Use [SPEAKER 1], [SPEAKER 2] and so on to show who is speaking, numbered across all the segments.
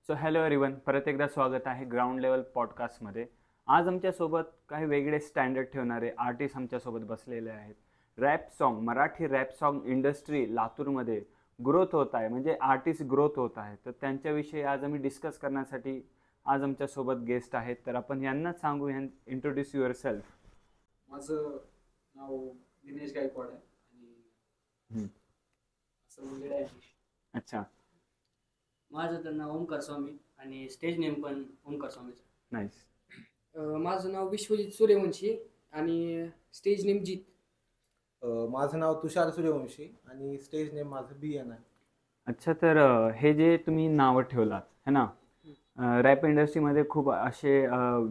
[SPEAKER 1] So hello everyone, परत एकदा स्वागत आहे ग्राउंड लेवल पॉडकास्टमध्ये. आज आमच्यासोबत काही वेगळे स्टँडर्ड ठेवणारे आर्टिस्ट आमच्यासोबत बसलेले आहेत. Rap song, Marathi rap song industry लातूरमध्ये ग्रोथ होत आहे, म्हणजे आर्टिस्ट ग्रोथ होत आहे. तर त्यांच्याविषयी आज आम्ही डिस्कस करण्यासाठी आज आमच्यासोबत गेस्ट आहेत. तर आपण यांनाच सांगू, इंट्रोड्यूस युअर सेल्फ.
[SPEAKER 2] माझं नाव दिनेश गायकवाड आहे आणि असं वगैरे आहे.
[SPEAKER 1] अच्छा,
[SPEAKER 3] माझं तर नाव ओमकार स्वामी आणि स्टेज नेम पण ओमकार स्वामीचं.
[SPEAKER 1] नाईस.
[SPEAKER 4] माझं नाव विश्वजित सूर्यवंशी आणि स्टेज नेम जीत.
[SPEAKER 5] माझं नाव तुषार सूर्यवंशी आणि स्टेज नेम माझं BN आहे.
[SPEAKER 1] अच्छा, तर हे जे तुम्ही नावं ठेवलात है ना, रॅप इंडस्ट्रीमध्ये खूप असे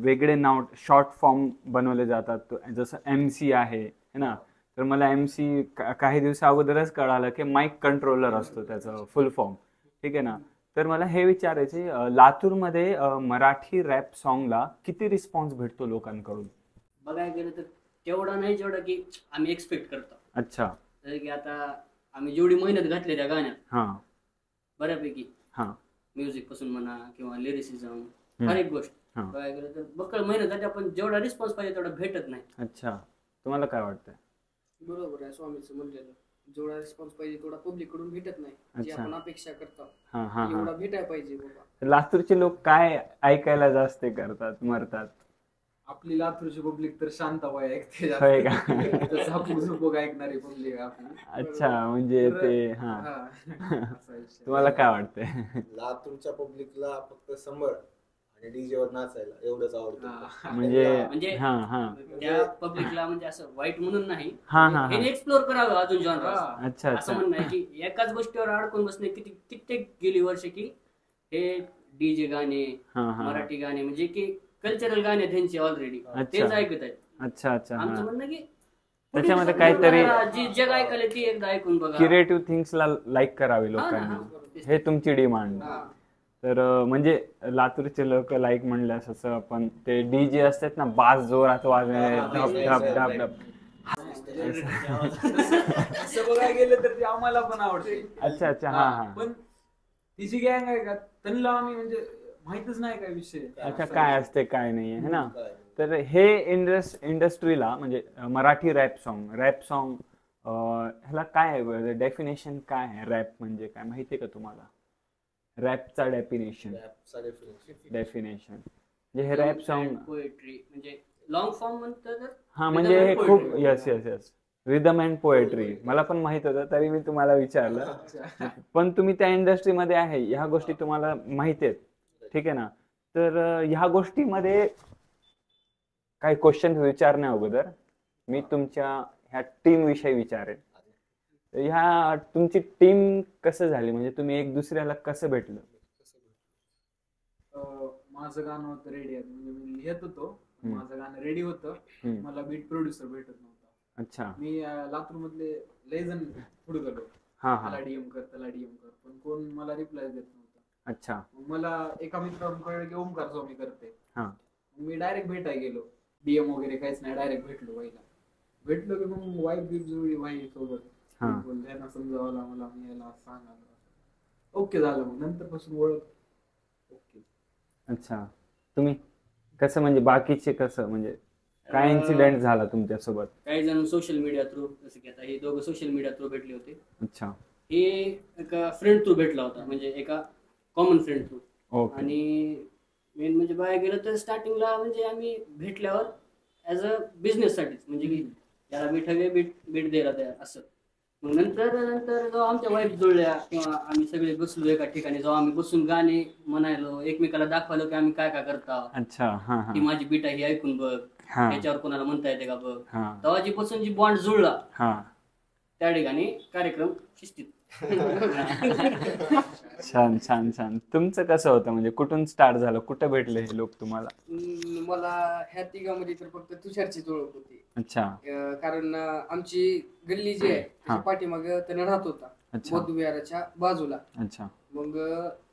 [SPEAKER 1] वेगळे नाव, शॉर्ट फॉर्म बनवले जातात. जसं MC आहे ना, तर मला MC काही दिवसा अगोदरच कळालं की माईक कंट्रोलर असतो त्याचं फुल फॉर्म. ठीक आहे ना. तर मला हे विचारायचे, लातूरमध्ये मराठी रॅप सॉन्गला किती रिस्पॉन्स भेटतो लोकांकडून?
[SPEAKER 3] बघायला गेलं तर तेवढा नाही जेवढा की आम्ही एक्सपेक्ट करतो.
[SPEAKER 1] अच्छा.
[SPEAKER 3] जसं की आता आम्ही जेवढी मेहनत घातली त्या गाण्यात
[SPEAKER 1] हां
[SPEAKER 3] बऱ्यापैकी,
[SPEAKER 1] हां
[SPEAKER 3] म्युझिक पासून म्हणा किंवा लिरिसिझम, हर एक गोष्ट
[SPEAKER 1] हां.
[SPEAKER 3] बघायला गेलं तर बक्कळ मेहनत झाली, आपण जेवढा रिस्पॉन्स पाहिजे तेवढा भेटत नाही.
[SPEAKER 1] अच्छा, तुम्हाला काय वाटतंय?
[SPEAKER 4] बरोबर आहे स्वामीचं म्हणलेलं. जेवढा रिस्पॉन्स पाहिजे तेवढा पब्लिक कडून भेटत नाही. जे
[SPEAKER 1] अच्छा.
[SPEAKER 4] आपण अपेक्षा करतो
[SPEAKER 1] हां हां
[SPEAKER 4] एवढा
[SPEAKER 1] हां.
[SPEAKER 4] भेटायला पाहिजे बाबा.
[SPEAKER 1] लातूरचे लोक काय ऐकायला जास्त करतात, मरतात?
[SPEAKER 2] आपली लातूरची पब्लिक तर शांत वय ऐकते
[SPEAKER 1] होय का?
[SPEAKER 2] झापूक झुपूक ऐकणारी पब्लिक आपली.
[SPEAKER 1] अच्छा, म्हणजे
[SPEAKER 2] तर-
[SPEAKER 1] ते हां.
[SPEAKER 2] हा. असा विषय.
[SPEAKER 1] तुम्हाला काय वाटतंय?
[SPEAKER 5] लातूरच्या पब्लिकला फक्त समर आणि DJ वर नाचायला एवढंच आवडतं.
[SPEAKER 2] हा.
[SPEAKER 3] म्हणजे
[SPEAKER 1] हां हां
[SPEAKER 3] त्या पब्लिकला म्हणजे असं वाईट म्हणून नाही,
[SPEAKER 1] हां हां
[SPEAKER 3] हे
[SPEAKER 1] हां.
[SPEAKER 3] एक्सप्लोर करावं अजून जॉनर.
[SPEAKER 2] हा.
[SPEAKER 1] अच्छा
[SPEAKER 3] असं
[SPEAKER 1] अच्छा
[SPEAKER 3] म्हणणं आहे की एकाच गोष्टीवर अडकून बसणे कित्येक गेली वर्ष की हे DJ गाणे,
[SPEAKER 1] हां हां.
[SPEAKER 3] मराठी गाणे म्हणजे की कल्चरल गाणे त्यांचे ऑलरेडी तेच
[SPEAKER 1] अच्छा
[SPEAKER 3] ऐकत आहेत.
[SPEAKER 1] अच्छा अच्छा.
[SPEAKER 3] आमचं
[SPEAKER 1] हां,
[SPEAKER 3] म्हणणं की
[SPEAKER 1] त्याच्यामध्ये
[SPEAKER 3] पुढे
[SPEAKER 1] काहीतरी
[SPEAKER 3] जरा जी जग ऐकले ती एकदा ऐकून बघा.
[SPEAKER 1] क्रिएटिव्ह थिंग्सला लाईक करावी
[SPEAKER 3] हा ना,
[SPEAKER 1] लोकांनी,
[SPEAKER 3] हा.
[SPEAKER 1] हे तुमची डिमांड.
[SPEAKER 3] हा.
[SPEAKER 1] तर म्हणजे लातूरचे लोक लाईक म्हणल्यास असं आपण ते DJ असतात ना, बास जोरात वाजणे, धप धप धप धप.
[SPEAKER 2] असं बघायला गेलं तर ते आम्हाला पण आवडते.
[SPEAKER 1] अच्छा अच्छा. हां हां.
[SPEAKER 2] पण ती जी गँग आहे का त्यांना आम्ही म्हणजे माहितच नाही काय विषय.
[SPEAKER 1] अच्छा, काय असते काय नाही है ना.
[SPEAKER 5] काय?
[SPEAKER 1] तर हे इंडस्ट्रीला म्हणजे मराठी रॅप सॉन्ग ह्याला काय आहे, डेफिनेशन काय आहे? रॅप म्हणजे काय माहिती आहे का तुम्हाला? रॅपचा डेफिनेशन
[SPEAKER 5] रॅपचा
[SPEAKER 1] डेफिनेशन म्हणजे हे रॅप सॉन्ग.
[SPEAKER 3] पोएट्री म्हणजे लॉंग फॉर्म म्हणतो तर
[SPEAKER 1] हा, म्हणजे हे
[SPEAKER 3] Rhythm and
[SPEAKER 1] खूप
[SPEAKER 3] poetry.
[SPEAKER 1] Yes yes yes rhythm and poetry. मला पण माहित होतं, तरी मी तुम्हाला विचारलं. पण तुम्ही त्या इंडस्ट्रीमध्ये आहे, ह्या गोष्टी तुम्हाला माहिती आहेत. ठीक आहे ना. तर ह्या गोष्टीमध्ये काही क्वेश्चन विचारण्या अगोदर मी तुमच्या ह्या टीम विषयी विचारेन. तर ह्या तुमची टीम कसं झाली, म्हणजे तुम्ही एक दुसऱ्याला कसं भेटलं?
[SPEAKER 2] माझं गाणं होतं रेडी आहे, म्हणजे मी लिहित होतो.
[SPEAKER 1] हम्म.
[SPEAKER 2] माझं गाणं रेडी होतं.
[SPEAKER 1] हम्म.
[SPEAKER 2] मला बीट प्रोड्युसर भेटत नव्हता.
[SPEAKER 1] अच्छा.
[SPEAKER 2] मी लातूर मधले लय जण पुढे गेलो,
[SPEAKER 1] हां
[SPEAKER 2] त्याला
[SPEAKER 1] हां.
[SPEAKER 2] DM कर त्याला DM कर, पण कोण मला रिप्लाय देत नव्हता.
[SPEAKER 1] अच्छा.
[SPEAKER 2] मग मला एका मित्राकडून कळलं की ओमकार स्वामी करते.
[SPEAKER 1] हां.
[SPEAKER 2] मग मी डायरेक्ट भेटायला गेलो. DM वगैरे काहीच नाही, डायरेक्ट भेटलो भेटलो की मग वाईफ बीफ जुळली भाई सोबत.
[SPEAKER 1] हां.
[SPEAKER 2] बोलले ना, समजावला मला, मी याला सांगायला ओके झालं. मग नंतर पासून ओळख ओके.
[SPEAKER 1] अच्छा. तुम्ही कसं, म्हणजे बाकीचे कसं, म्हणजे काय इन्सिडेंट झाला तुमच्यासोबत?
[SPEAKER 3] काही जण सोशल मीडिया थ्रू, जसं की आता हे दोघं सोशल मीडिया थ्रू भेटले होते.
[SPEAKER 1] अच्छा.
[SPEAKER 3] हे एका फ्रेंड थ्रू भेटला होता, म्हणजे एका कॉमन फ्रेंड थ्रू.
[SPEAKER 1] ओके.
[SPEAKER 3] आणि मेन म्हणजे बघायला गेलं तर स्टार्टिंगला म्हणजे आम्ही भेटल्यावर ॲज अ बिझनेससाठीच, म्हणजे की याला बीट हवे, बीट द्यायला तयार असं. मग नंतर जेव्हा आमच्या वाईफ जुळल्या किंवा आम्ही सगळे बसलो एका ठिकाणी, जेव्हा आम्ही बसून गाणे म्हणायलो, एकमेकाला दाखवलं की आम्ही काय काय करता,
[SPEAKER 1] अच्छा. हां
[SPEAKER 3] ही
[SPEAKER 1] हां
[SPEAKER 3] माझी बीट आहे, ही ऐकून बघ,
[SPEAKER 1] हां
[SPEAKER 3] त्याच्यावर कोणाला म्हणता येते का बघ.
[SPEAKER 1] हां
[SPEAKER 3] तेव्हा जी बसून जी बॉन्ड जुळला
[SPEAKER 1] हां.
[SPEAKER 3] त्या ठिकाणी कार्यक्रम शिस्तीत.
[SPEAKER 1] छान छान छान. तुमचं कसं होतं, म्हणजे कुठून स्टार्ट झालं, कुठं भेटले हे लोक तुम्हाला?
[SPEAKER 4] मला ह्या तिघांमध्ये तर फक्त तुषारचीच ओळख होती.
[SPEAKER 1] अच्छा.
[SPEAKER 4] कारण आमची गल्ली जी आहे त्याच्या पाठीमागे त्यानं राहत होता,
[SPEAKER 1] अच्छा.
[SPEAKER 4] बौद्ध विहाराच्या बाजूला.
[SPEAKER 1] अच्छा.
[SPEAKER 4] मग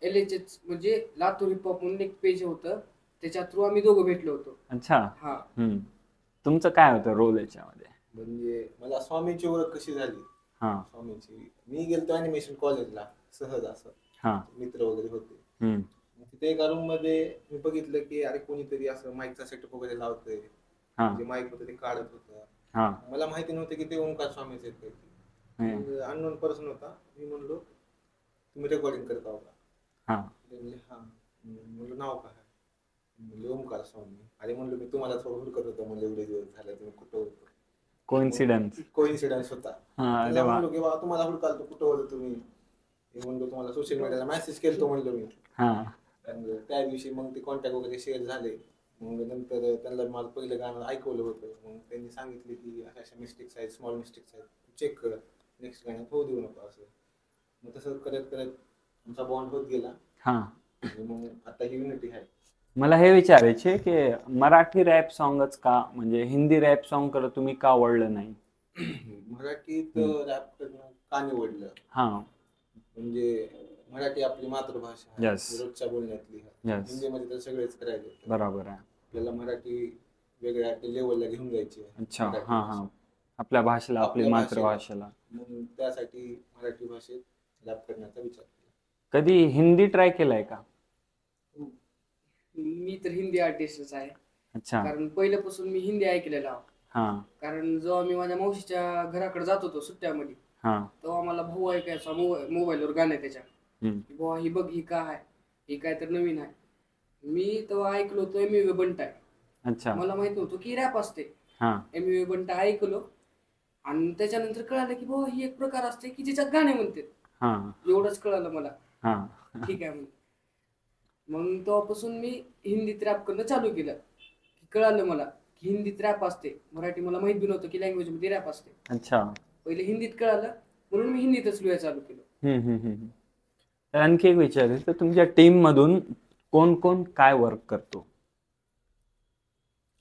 [SPEAKER 4] LHH म्हणजे लातूर हिप हॉप म्हणून एक पेज होतं, त्याच्या थ्रू आम्ही दोघं भेटलो होतो.
[SPEAKER 1] अच्छा.
[SPEAKER 4] हा.
[SPEAKER 1] तुमचं काय होतं रोल याच्यामध्ये?
[SPEAKER 5] म्हणजे मला स्वामीची ओळख कशी झाली?
[SPEAKER 1] हां
[SPEAKER 5] स्वामीची, मी गेलतो अॅनिमेशन कॉलेजला सहज असं,
[SPEAKER 1] हां.
[SPEAKER 5] मित्र वगैरे होते.
[SPEAKER 1] हम्म.
[SPEAKER 5] मग तिथे एका रूम मध्ये मी बघितलं की अरे कोणीतरी असं माईकचा सेटअप वगैरे लावतोय,
[SPEAKER 1] हा
[SPEAKER 5] म्हणजे माईक होतं ते काढत होतं.
[SPEAKER 1] हा
[SPEAKER 5] मला माहिती नव्हतं की ते ओंकार स्वामीच आहेत काही. अननोन पर्सन होता. मी म्हणलो तुम्ही रेकॉर्डिंग करत आहो का?
[SPEAKER 1] हा
[SPEAKER 5] ते म्हणले हा. म्हणलं नाव काय? म्हणले ओंकार स्वामी. अरे म्हणलो मी तुम्हाला थोडं हुडकत होतो, म्हणजे एवढे दिवस झाले तुम्ही कुठं होतो.
[SPEAKER 1] कोइन्सिडन्स.
[SPEAKER 5] कोइन्सिडन्स होता.
[SPEAKER 1] हा अरे
[SPEAKER 5] त्याला
[SPEAKER 1] वा.
[SPEAKER 5] म्हणलो की बा तुम्हाला हुडकाल तो कुठं होतं तुम्ही. मी म्हणलो तुम्हाला सोशल मीडियाला मेसेज केलतो म्हणलो मी.
[SPEAKER 1] हा
[SPEAKER 5] आणि त्या दिवशी मग ते कॉन्टॅक्ट वगैरे शेअर झाले. मग नंतर त्यांना माझं पहिलं गाणं ऐकवलं होतं. मग त्यांनी सांगितले की अशा अशा मिस्टेक्स आहेत, स्मॉल मिस्टेक्स आहेत, चेक कर, नेक्स्ट गाण्यात होऊ देऊ नको असं. मग तसं करत करत आमचा बॉन्ड होत गेला.
[SPEAKER 1] हा
[SPEAKER 5] आणि मग आता ही युनिटी आहे.
[SPEAKER 1] मला हे विचारायचे की मराठी रॅप सॉंगच का, म्हणजे हिंदी रॅप सॉंग कडे तुम्ही का वळलं नाही?
[SPEAKER 5] मराठीत रॅप करणं का निवडलं?
[SPEAKER 1] हा
[SPEAKER 5] म्हणजे मराठी आपली मातृभाषा आहे,
[SPEAKER 1] Yes.
[SPEAKER 5] रोजच्या बोलण्यातली आहे.
[SPEAKER 1] Yes.
[SPEAKER 5] हिंदीमध्ये तर सगळेच करायचे.
[SPEAKER 1] बरोबर आहे.
[SPEAKER 5] आपल्याला मराठी वेगळ्या लेवलला घेऊन जायची आहे.
[SPEAKER 1] अच्छा
[SPEAKER 5] मराठी
[SPEAKER 1] हा
[SPEAKER 5] भाषा.
[SPEAKER 1] हा आपल्या भाषेला, आपली
[SPEAKER 5] आपल्या
[SPEAKER 1] मातृभाषेला.
[SPEAKER 5] म्हणून त्यासाठी मराठी भाषेत रॅप करण्याचा विचार केला.
[SPEAKER 1] कधी हिंदी ट्राय केलाय का?
[SPEAKER 4] मी तर हिंदी आर्टिस्टच आहे,
[SPEAKER 1] अच्छा
[SPEAKER 4] कारण पहिल्यापासून मी हिंदी ऐकलेला आहो.
[SPEAKER 1] हा
[SPEAKER 4] कारण जेव्हा मी माझ्या मावशीच्या घराकडे जात होतो सुट्ट्यामध्ये,
[SPEAKER 1] हा
[SPEAKER 4] तेव्हा मला भाऊ ऐकायचा मोबाईलवर गाणं त्याच्या,
[SPEAKER 1] हम्म.
[SPEAKER 4] की बुवा ही बघ ही काय आहे, ही काय तर नवीन आहे. मी तेव्हा ऐकलो तो एम बंटा आहे.
[SPEAKER 1] अच्छा
[SPEAKER 4] मला माहित नव्हतं की रॅप असते.
[SPEAKER 1] हा
[SPEAKER 4] एम बंटा ऐकलो आणि त्याच्यानंतर कळालं की बुवा ही एक प्रकार असते की ज्याच्यात गाणे म्हणते.
[SPEAKER 1] हा
[SPEAKER 4] एवढंच कळालं मला.
[SPEAKER 1] हा
[SPEAKER 4] ठीक आहे म्हणून मग तेव्हापासून मी हिंदीत रॅप करणं चालू केलं. कळालं मला की हिंदीत रॅप असते. मराठी मला माहित बी नव्हतं की लँग्वेज मध्ये रॅप असते.
[SPEAKER 1] अच्छा
[SPEAKER 4] पहिले हिंदीत कळालं म्हणून मी हिंदीतच लिहायला चालू केलं.
[SPEAKER 1] तर आणखी एक विचारायचं, तर तुमच्या टीम मधून कोण कोण काय वर्क करतो?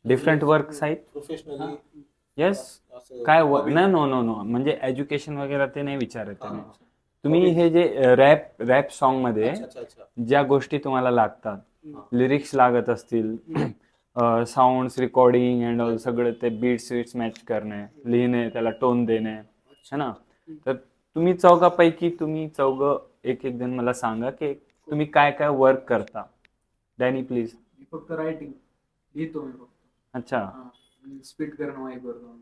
[SPEAKER 1] डिफरंट वर्क आहेत?
[SPEAKER 5] Professionally
[SPEAKER 1] yes. काय वर्क? नाही, नो नो नो, म्हणजे एज्युकेशन वगैरे ते नाही विचारत आहे मी. तुम्ही हे जे रॅप सॉन्ग मध्ये
[SPEAKER 5] अच्छा.
[SPEAKER 1] ज्या गोष्टी तुम्हाला लागतात,
[SPEAKER 5] हा.
[SPEAKER 1] लिरिक्स लागत असतील, साऊंड रेकॉर्डिंग अँड ऑल सगळं ते बीट्स मॅच करणे, लिहिणे, त्याला टोन देणे, है ना? तर तुम्ही तुम्ही चौघं एक एक जण मला सांगा की तुम्ही काय काय वर्क करता. डॅनी प्लीज.
[SPEAKER 2] मी फक्त रायटिंग लिहितो मी फक्त.
[SPEAKER 1] अच्छा
[SPEAKER 2] स्पीड करणं माहीत करतो.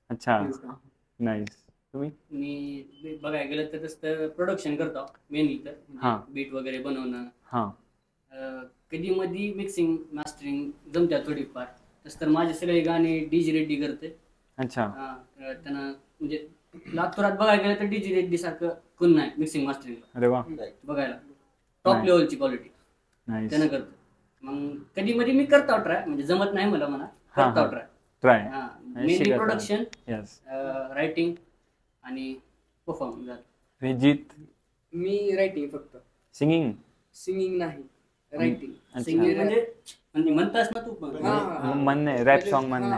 [SPEAKER 1] अच्छा
[SPEAKER 2] तेच काम.
[SPEAKER 1] नाईस. तुम्ही?
[SPEAKER 3] मी बघायला गेलं तर तसं प्रोडक्शन करतो मेनली, तर
[SPEAKER 1] हा.
[SPEAKER 3] बीट वगैरे बनवणं,
[SPEAKER 1] हा
[SPEAKER 3] कधी मधी मिक्सिंग मास्टरिंग जमत्या थोडीफार. तसं तर माझे सगळे गाणे डीजे रेड्डी करते.
[SPEAKER 1] अच्छा
[SPEAKER 3] त्यांना म्हणजे लातूरात बघायला गेलं तर डीजे रेड्डी सारखं कोण नाही मिक्सिंग मास्टरिंग
[SPEAKER 1] अरे वा
[SPEAKER 3] बघायला. टॉप लेवलची क्वालिटी
[SPEAKER 1] नाईस.
[SPEAKER 3] त्यानं करतो. मग कधी मध्ये मी करतो ट्राय, म्हणजे जमत नाही मला करतो try.
[SPEAKER 1] Try.
[SPEAKER 3] Mainly production,
[SPEAKER 1] yes.
[SPEAKER 3] Writing आणि परफॉर्म झालं.
[SPEAKER 1] रिजित?
[SPEAKER 4] मी रायटिंग फक्त,
[SPEAKER 1] सिंगिंग?
[SPEAKER 4] सिंगिंग नाही, रायटिंग.
[SPEAKER 3] सिंगिंग म्हणजे म्हणतास ना तू पण
[SPEAKER 1] म्हणणे, रॅप सॉन्ग म्हणणे.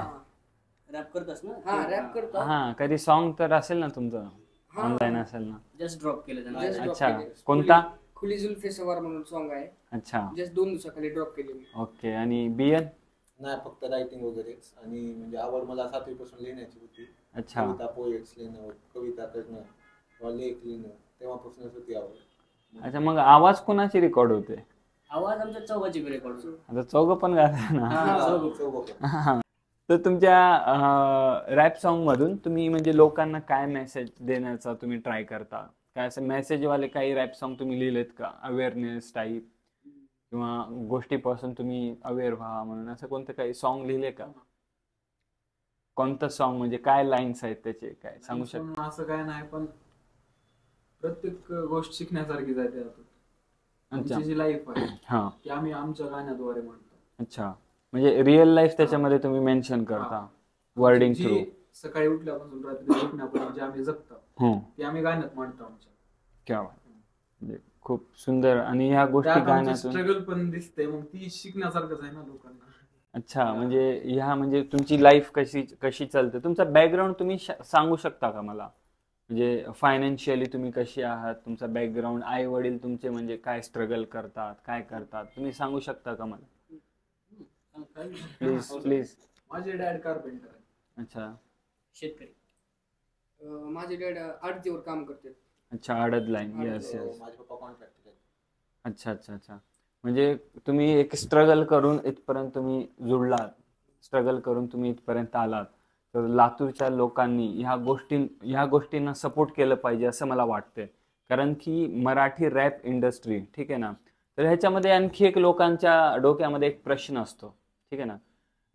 [SPEAKER 3] रॅप करतास ना?
[SPEAKER 4] हा रॅप करतो.
[SPEAKER 1] हा कधी सॉन्ग तर असेल ना तुमचं, ऑनलाईन असेल ना?
[SPEAKER 3] जस्ट ड्रॉप केलं
[SPEAKER 4] Just
[SPEAKER 3] त्यांना.
[SPEAKER 4] drop
[SPEAKER 1] अच्छा
[SPEAKER 4] केले.
[SPEAKER 1] कोणता?
[SPEAKER 4] खुली जुल्फे सवार म्हणून सॉन्ग आहे,
[SPEAKER 1] अच्छा
[SPEAKER 4] जस्ट 2 दिवसाखाली ड्रॉप केले मी.
[SPEAKER 1] ओके. आणि बियन?
[SPEAKER 5] नाही, फक्त रायटिंग वगैरेच. आणि म्हणजे आवड मला 7वी पासून लिहिण्याची होती.
[SPEAKER 1] अच्छा
[SPEAKER 5] कविता, पोएट्स लिहिणं, कविता करणं किंवा लेख लिहिणं, तेव्हापासूनच होती आवड.
[SPEAKER 1] अच्छा. मग आवाज कोणाची रेकॉर्ड होते?
[SPEAKER 3] आवाज आमच्या चौघाची रेकॉर्ड होतो.
[SPEAKER 1] आता चौघं पण गाता ना?
[SPEAKER 5] चौघं पण.
[SPEAKER 1] हा. तर तुमच्या रॅप सॉन्ग मधून तुम्ही म्हणजे लोकांना काय मेसेज देण्याचा तुम्ही ट्राय करता? काय असं मेसेज वाले काही रॅप सॉन्ग तुम्ही लिहिलेत का? अवेअरनेस टाईप किंवा गोष्टीपासून तुम्ही अवेअर व्हा म्हणून असं कोणतं काही सॉन्ग लिहिले का? कोणतं सॉन्ग, म्हणजे काय लाईन्स आहेत त्याचे, काय सांगू शकता?
[SPEAKER 2] पण असं काय नाही, पण प्रत्येक गोष्ट शिकण्यासारखीच आहे त्यातून. आमची जी लाईफ आहे
[SPEAKER 1] हा.
[SPEAKER 2] ती आम्ही आमच्या गाण्याद्वारे म्हणतो.
[SPEAKER 1] अच्छा. म्हणजे रिअल लाईफ त्याच्यामध्ये तुम्ही मेन्शन करता वर्डिंग
[SPEAKER 2] जी
[SPEAKER 1] थ्रू.
[SPEAKER 2] सकाळी उठल्यापासून रात्री झोपण्यापर्यंत जे आम्ही जगतो ते आम्ही गाण्यात म्हणतो आमच्या.
[SPEAKER 1] क्या बात. म्हणजे खूप सुंदर. आणि ह्या गोष्टी गाण्यातून
[SPEAKER 2] स्ट्रगल पण दिसते, मग ती शिकण्यासारखंच आहे ना लोकांना.
[SPEAKER 1] अच्छा. म्हणजे ह्या म्हणजे तुमची लाईफ कशी चालते, तुमचा बॅकग्राऊंड तुम्ही सांगू शकता का मला? म्हणजे फायनान्शियली तुम्ही कशी आहात, तुमचा बॅकग्राऊंड, आई वडील तुमचे म्हणजे काय स्ट्रगल करतात, काय करतात, तुम्ही सांगू शकता का मला? Please please.
[SPEAKER 2] माझे डॅड कारपेंटर आहे.
[SPEAKER 1] अच्छा.
[SPEAKER 3] शेतकरी.
[SPEAKER 4] माझे डॅड आडतीवर काम करतात.
[SPEAKER 1] अच्छा. आडद लाईन. Yes yes.
[SPEAKER 5] माझे पप्पा कॉन्ट्रॅक्टर आहेत.
[SPEAKER 1] अच्छा अच्छा अच्छा. म्हणजे तुम्ही एक स्ट्रगल करून इथपर्यंत तुम्ही जुळलात, स्ट्रगल करून तुम्ही इथपर्यंत आलात, तर लातूरच्या लोकांनी ह्या गोष्टींना सपोर्ट केलं पाहिजे असं मला वाटतंय. कारण की मराठी रॅप इंडस्ट्री, ठीक आहे ना, तर ह्याच्यामध्ये आणखी एक लोकांच्या डोक्यामध्ये एक प्रश्न असतो, ठीक आहे ना.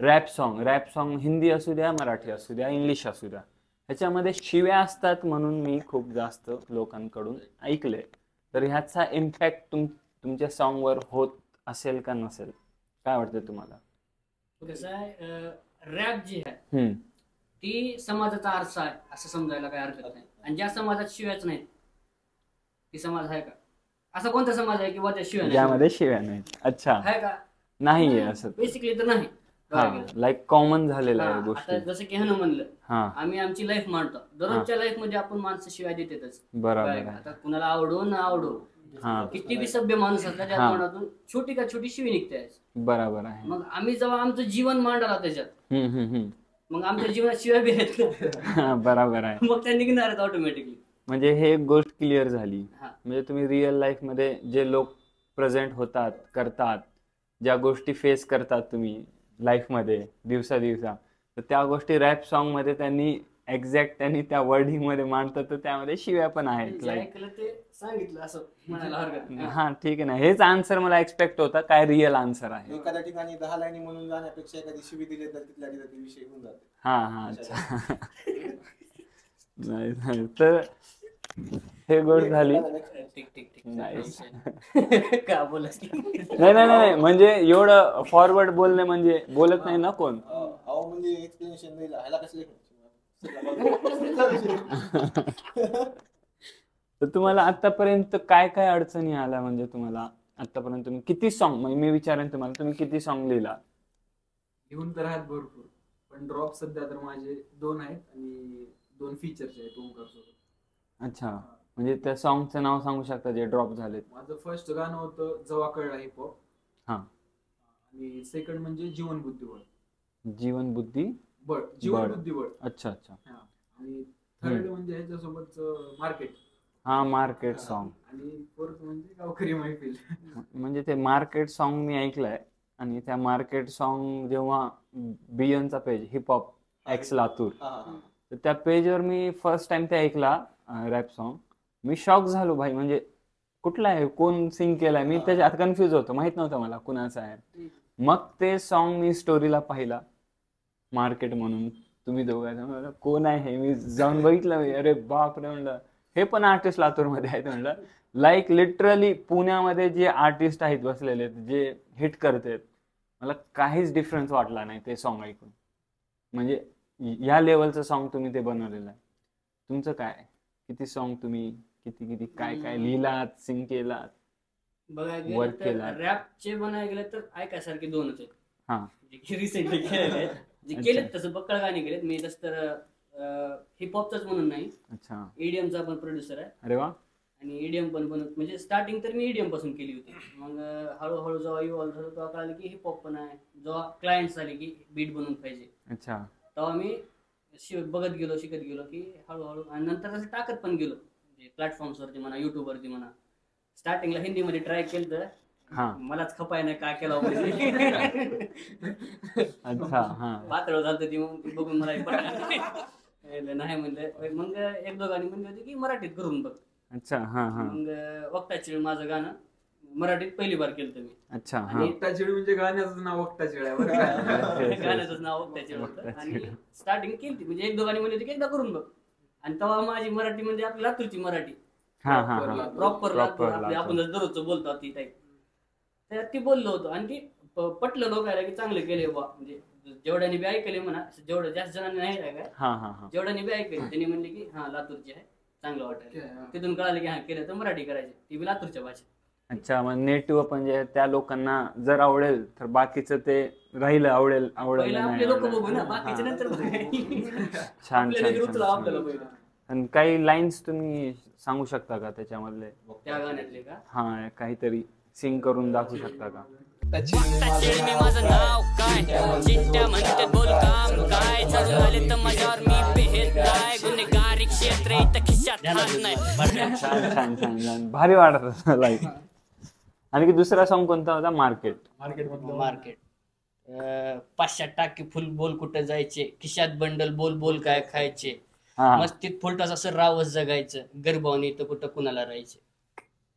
[SPEAKER 1] रॅप सॉन्ग हिंदी असू द्या, मराठी असू द्या, इंग्लिश असू द्या, ह्याच्यामध्ये शिव्या असतात म्हणून मी खूप जास्त लोकांकडून ऐकले. तर ह्याचा इम्पॅक्ट तुमच्या सॉन्गवर होत असेल का नसेल, काय वाटतं तुम्हाला?
[SPEAKER 3] कसं आहे, रॅप जी आहे ती समाजाचा आरसा आहे असं समजायला काही हरकत नाही. आणि ज्या समाजात शिव्याच नाहीत ती समाज आहे का? असा कोणता समाज आहे की त्या शिव्या
[SPEAKER 1] ज्यामध्ये शिव्या नाहीत? अच्छा,
[SPEAKER 3] आहे का?
[SPEAKER 1] नाहीये असं
[SPEAKER 3] बेसिकली तर नाही.
[SPEAKER 1] लाईक कॉमन झालेलं आहे
[SPEAKER 3] आता
[SPEAKER 1] गोष्टी.
[SPEAKER 3] जसं की ह्यानं म्हणलं,
[SPEAKER 1] हा,
[SPEAKER 3] आम्ही आमची लाईफ मांडतो. दररोजच्या लाईफ मध्ये आपण माणसं शिवाय देतातच.
[SPEAKER 1] बरोबर आहे.
[SPEAKER 3] आता कुणाला आवडो ना आवडो,
[SPEAKER 1] हा,
[SPEAKER 3] किती बी सभ्य माणूस असला त्या
[SPEAKER 1] हा.
[SPEAKER 3] तोंडातून छोटी का छोटी शिवी निघते.
[SPEAKER 1] बरोबर आहे.
[SPEAKER 3] मग आम्ही जेव्हा आमचं जीवन मांडला त्याच्यात,
[SPEAKER 1] हम्म.
[SPEAKER 3] मग आमच्या जीवनात शिवाय बी आहेत ना.
[SPEAKER 1] बरोबर आहे.
[SPEAKER 3] मग त्या निघणारच ऑटोमॅटिकली.
[SPEAKER 1] म्हणजे हे एक गोष्ट क्लिअर झाली.
[SPEAKER 3] हा.
[SPEAKER 1] म्हणजे तुम्ही रिअल लाईफ मध्ये जे लोक प्रेझेंट होतात, करतात, ज्या गोष्टी फेस करतात तुम्ही लाईफ मध्ये दिवसा, तर त्या गोष्टी रॅप सॉन्ग मध्ये त्यांनी त्या वर्डिंग मध्ये मांडतात. तर त्यामध्ये शिव्या पण आहेत.
[SPEAKER 3] जे ऐकलं ते सांगितलं असं म्हणायला हरकत नाही.
[SPEAKER 1] हा, ठीक आहे ना, हेच आन्सर मला एक्सपेक्ट होता. काय रिअल आन्सर आहे?
[SPEAKER 5] एखाद्या ठिकाणी 10 लाईनी म्हणून जाण्यापेक्षा एखादी शिवी दिली तर तिथल्या तिथं ती विषय होऊन जाते.
[SPEAKER 1] हा, अच्छा. नाही, तर हे गोष्ट झाली.
[SPEAKER 3] ठीक
[SPEAKER 1] Nice.
[SPEAKER 3] का बोलत
[SPEAKER 1] नाही, म्हणजे एवढं फॉरवर्ड बोलणे म्हणजे बोलत नाही ना कोण.
[SPEAKER 5] अहो म्हणजे एक्सप्लेनेशन नाही ह्याला कसले.
[SPEAKER 1] तर तुम्हाला आतापर्यंत काय काय अडचणी आल्या? म्हणजे तुम्हाला आतापर्यंत तुम्ही किती सॉन्ग, मी विचारेन तुम्हाला, तुम्ही किती सॉन्ग लिहिला?
[SPEAKER 2] लिहून तर आहेत भरपूर, पण ड्रॉप सध्या तर माझे 2 आहेत आणि 2 फीचरचे आहेत ओमकार सोबत.
[SPEAKER 1] अच्छा, म्हणजे त्या सॉन्गचं नाव सांगू शकता जे ड्रॉप झालेत?
[SPEAKER 2] माझं फर्स्ट गाणं होतं जेव्हा कळला हिप हॉप.
[SPEAKER 1] हा.
[SPEAKER 2] आणि सेकंड म्हणजे जीवन बुद्धिबळ.
[SPEAKER 1] जीवन बुद्धिबळ. अच्छा.
[SPEAKER 2] आणि थर्ड म्हणजे ह्याच्यासोबत मार्केट.
[SPEAKER 1] हा, मार्केट सॉन्ग.
[SPEAKER 2] आणि फोर्थ म्हणजे गावकरी मैफिल.
[SPEAKER 1] म्हणजे ते मार्केट सॉन्ग मी ऐकलंय. आणि त्या मार्केट सॉन्ग जेव्हा बियनचा page hip hop X Latur, तर त्या पेजवर मी फर्स्ट टाइम ते ऐकला रॅप सॉन्ग. मी शॉक झालो भाई, म्हणजे कुठला आहे, कोण सिंग केलाय, मी त्याच्यात कन्फ्युज होतो, माहित नव्हतं मला कुणाचा आहे. मग ते सॉन्ग मी स्टोरीला पाहिला, मार्केट म्हणून, तुम्ही दोघं, कोण आहे, मी जाऊन बघितलं, अरे बाप रे, म्हणलं हे पण आर्टिस्ट लातूरमध्ये आहेत. म्हणलं लाईक लिटरली पुण्यामध्ये जे आर्टिस्ट आहेत बसलेले, जे हिट करतात, मला काहीच डिफरन्स वाटला नाही ते सॉन्ग ऐकून. म्हणजे या लेवलचं सॉन्ग तुम्ही ते बनवलेलं आहे. तुमचं काय, किती सॉन्ग तुम्ही किती काय लिहिलात, सिंग केलात,
[SPEAKER 3] बघायला
[SPEAKER 1] वर्क
[SPEAKER 3] गेलं
[SPEAKER 1] केला?
[SPEAKER 3] तर रॅपचे बनायला गेले तर ऐकायसारखे 2च आहेत.
[SPEAKER 1] हा,
[SPEAKER 3] जे रिसेंटली केलेले आहेत, जे केलेत तसं बक्कळ गाणी केलेत मी. तसं तर हिपहॉपचाच म्हणून नाही,
[SPEAKER 1] अच्छा,
[SPEAKER 3] ईडीएमचा पण प्रोड्युसर आहे.
[SPEAKER 1] अरे वा.
[SPEAKER 3] आणि ईडीएम पण बनवत, म्हणजे स्टार्टिंग तर मी ईडीएम पासून केली होती. मग हळूहळू जेव्हा इव्हॉल्व झालो तेव्हा कळालं की हिपहॉप पण आहे. जेव्हा क्लायंट्स आले की बीट बनवून पाहिजे,
[SPEAKER 1] अच्छा,
[SPEAKER 3] तेव्हा मी बघत गेलो, शिकत गेलो की हळूहळू. आणि नंतर तसं टाकत पण गेलो, म्हणजे प्लॅटफॉर्म्सवरती म्हणा, युट्यूबवरती म्हणा. स्टार्टिंगला हिंदीमध्ये ट्राय केलं तर मलाच खपाय नाही काय केलं पाहिजे.
[SPEAKER 1] अच्छा, हा,
[SPEAKER 3] पातळ झालं ती, मग बघून मला नाही म्हणलं. मग 1-2 गाणी म्हणली होती की मराठीत करून बघ.
[SPEAKER 1] अच्छा, हा,
[SPEAKER 3] मग वक्ताचिळ माझं गाणं मराठीत पहिली बार केलं मी.
[SPEAKER 1] अच्छा,
[SPEAKER 2] वक्ताचिळ म्हणजे गाण्याचं नाव वक्ताचिळ आहे.
[SPEAKER 3] गाण्याचं नाव वक्ताचिळ होतं. आणि स्टार्टिंग केली म्हणजे 1-2 गाणी म्हणली होती की एकदा करून बघ. आणि तेव्हा माझी मराठी म्हणजे आपली लातूरची मराठी, प्रॉपर लातूर, आपण दररोजचं बोलतो ती टाईप, तर ती बोललो होतो. आणि ती पटलं लोकायला की चांगलं केलंय बा. म्हणजे जेवढ्याने बी ऐकले म्हणा, जेवढं जास्त जणांनी नाही काय, जेवढ्याने बी ऐकले त्यांनी म्हणले की हा लातूरची आहे, चांगलं वाटायला. तिथून कळालं की हा केलं तर मराठी करायची, ती बी लातूरच्या भाषेत.
[SPEAKER 1] अच्छा, मग नेटिव्ह पण जे त्या लोकांना जर आवडेल तर बाकीचं ते राहिलं, आवडेल
[SPEAKER 3] आपले लोक बघू ना, बाकीचे नंतर
[SPEAKER 1] छान.
[SPEAKER 3] आपल्याला.
[SPEAKER 1] आणि काही लाईन्स तुम्ही सांगू शकता का त्याच्यामधले,
[SPEAKER 3] त्या गाण्यातले का?
[SPEAKER 1] हा, काहीतरी सिंग करून दाखवू शकता का?
[SPEAKER 6] मी माझं नाव काय, चिंट्या म्हणते बोल काम काय, जरूर आले तर माझ्यावर मी पेहत काय, गुन्हेगारी क्षेत्र इथं खिशात हात नाही.
[SPEAKER 1] छान, भारी वाटत लाईक. आणखी दुसरा सॉन्ग कोणता होता? मार्केट.
[SPEAKER 5] मार्केट मधलं
[SPEAKER 3] मार्केट. 500 टाके फुल बोल कुठं जायचे, खिशात बंडल बोल बोल काय खायचे,
[SPEAKER 1] हा.
[SPEAKER 3] मस्तीत फुलटास असं रावच जगायचं, गरबावणी तर कुठं कुणाला राहायचे.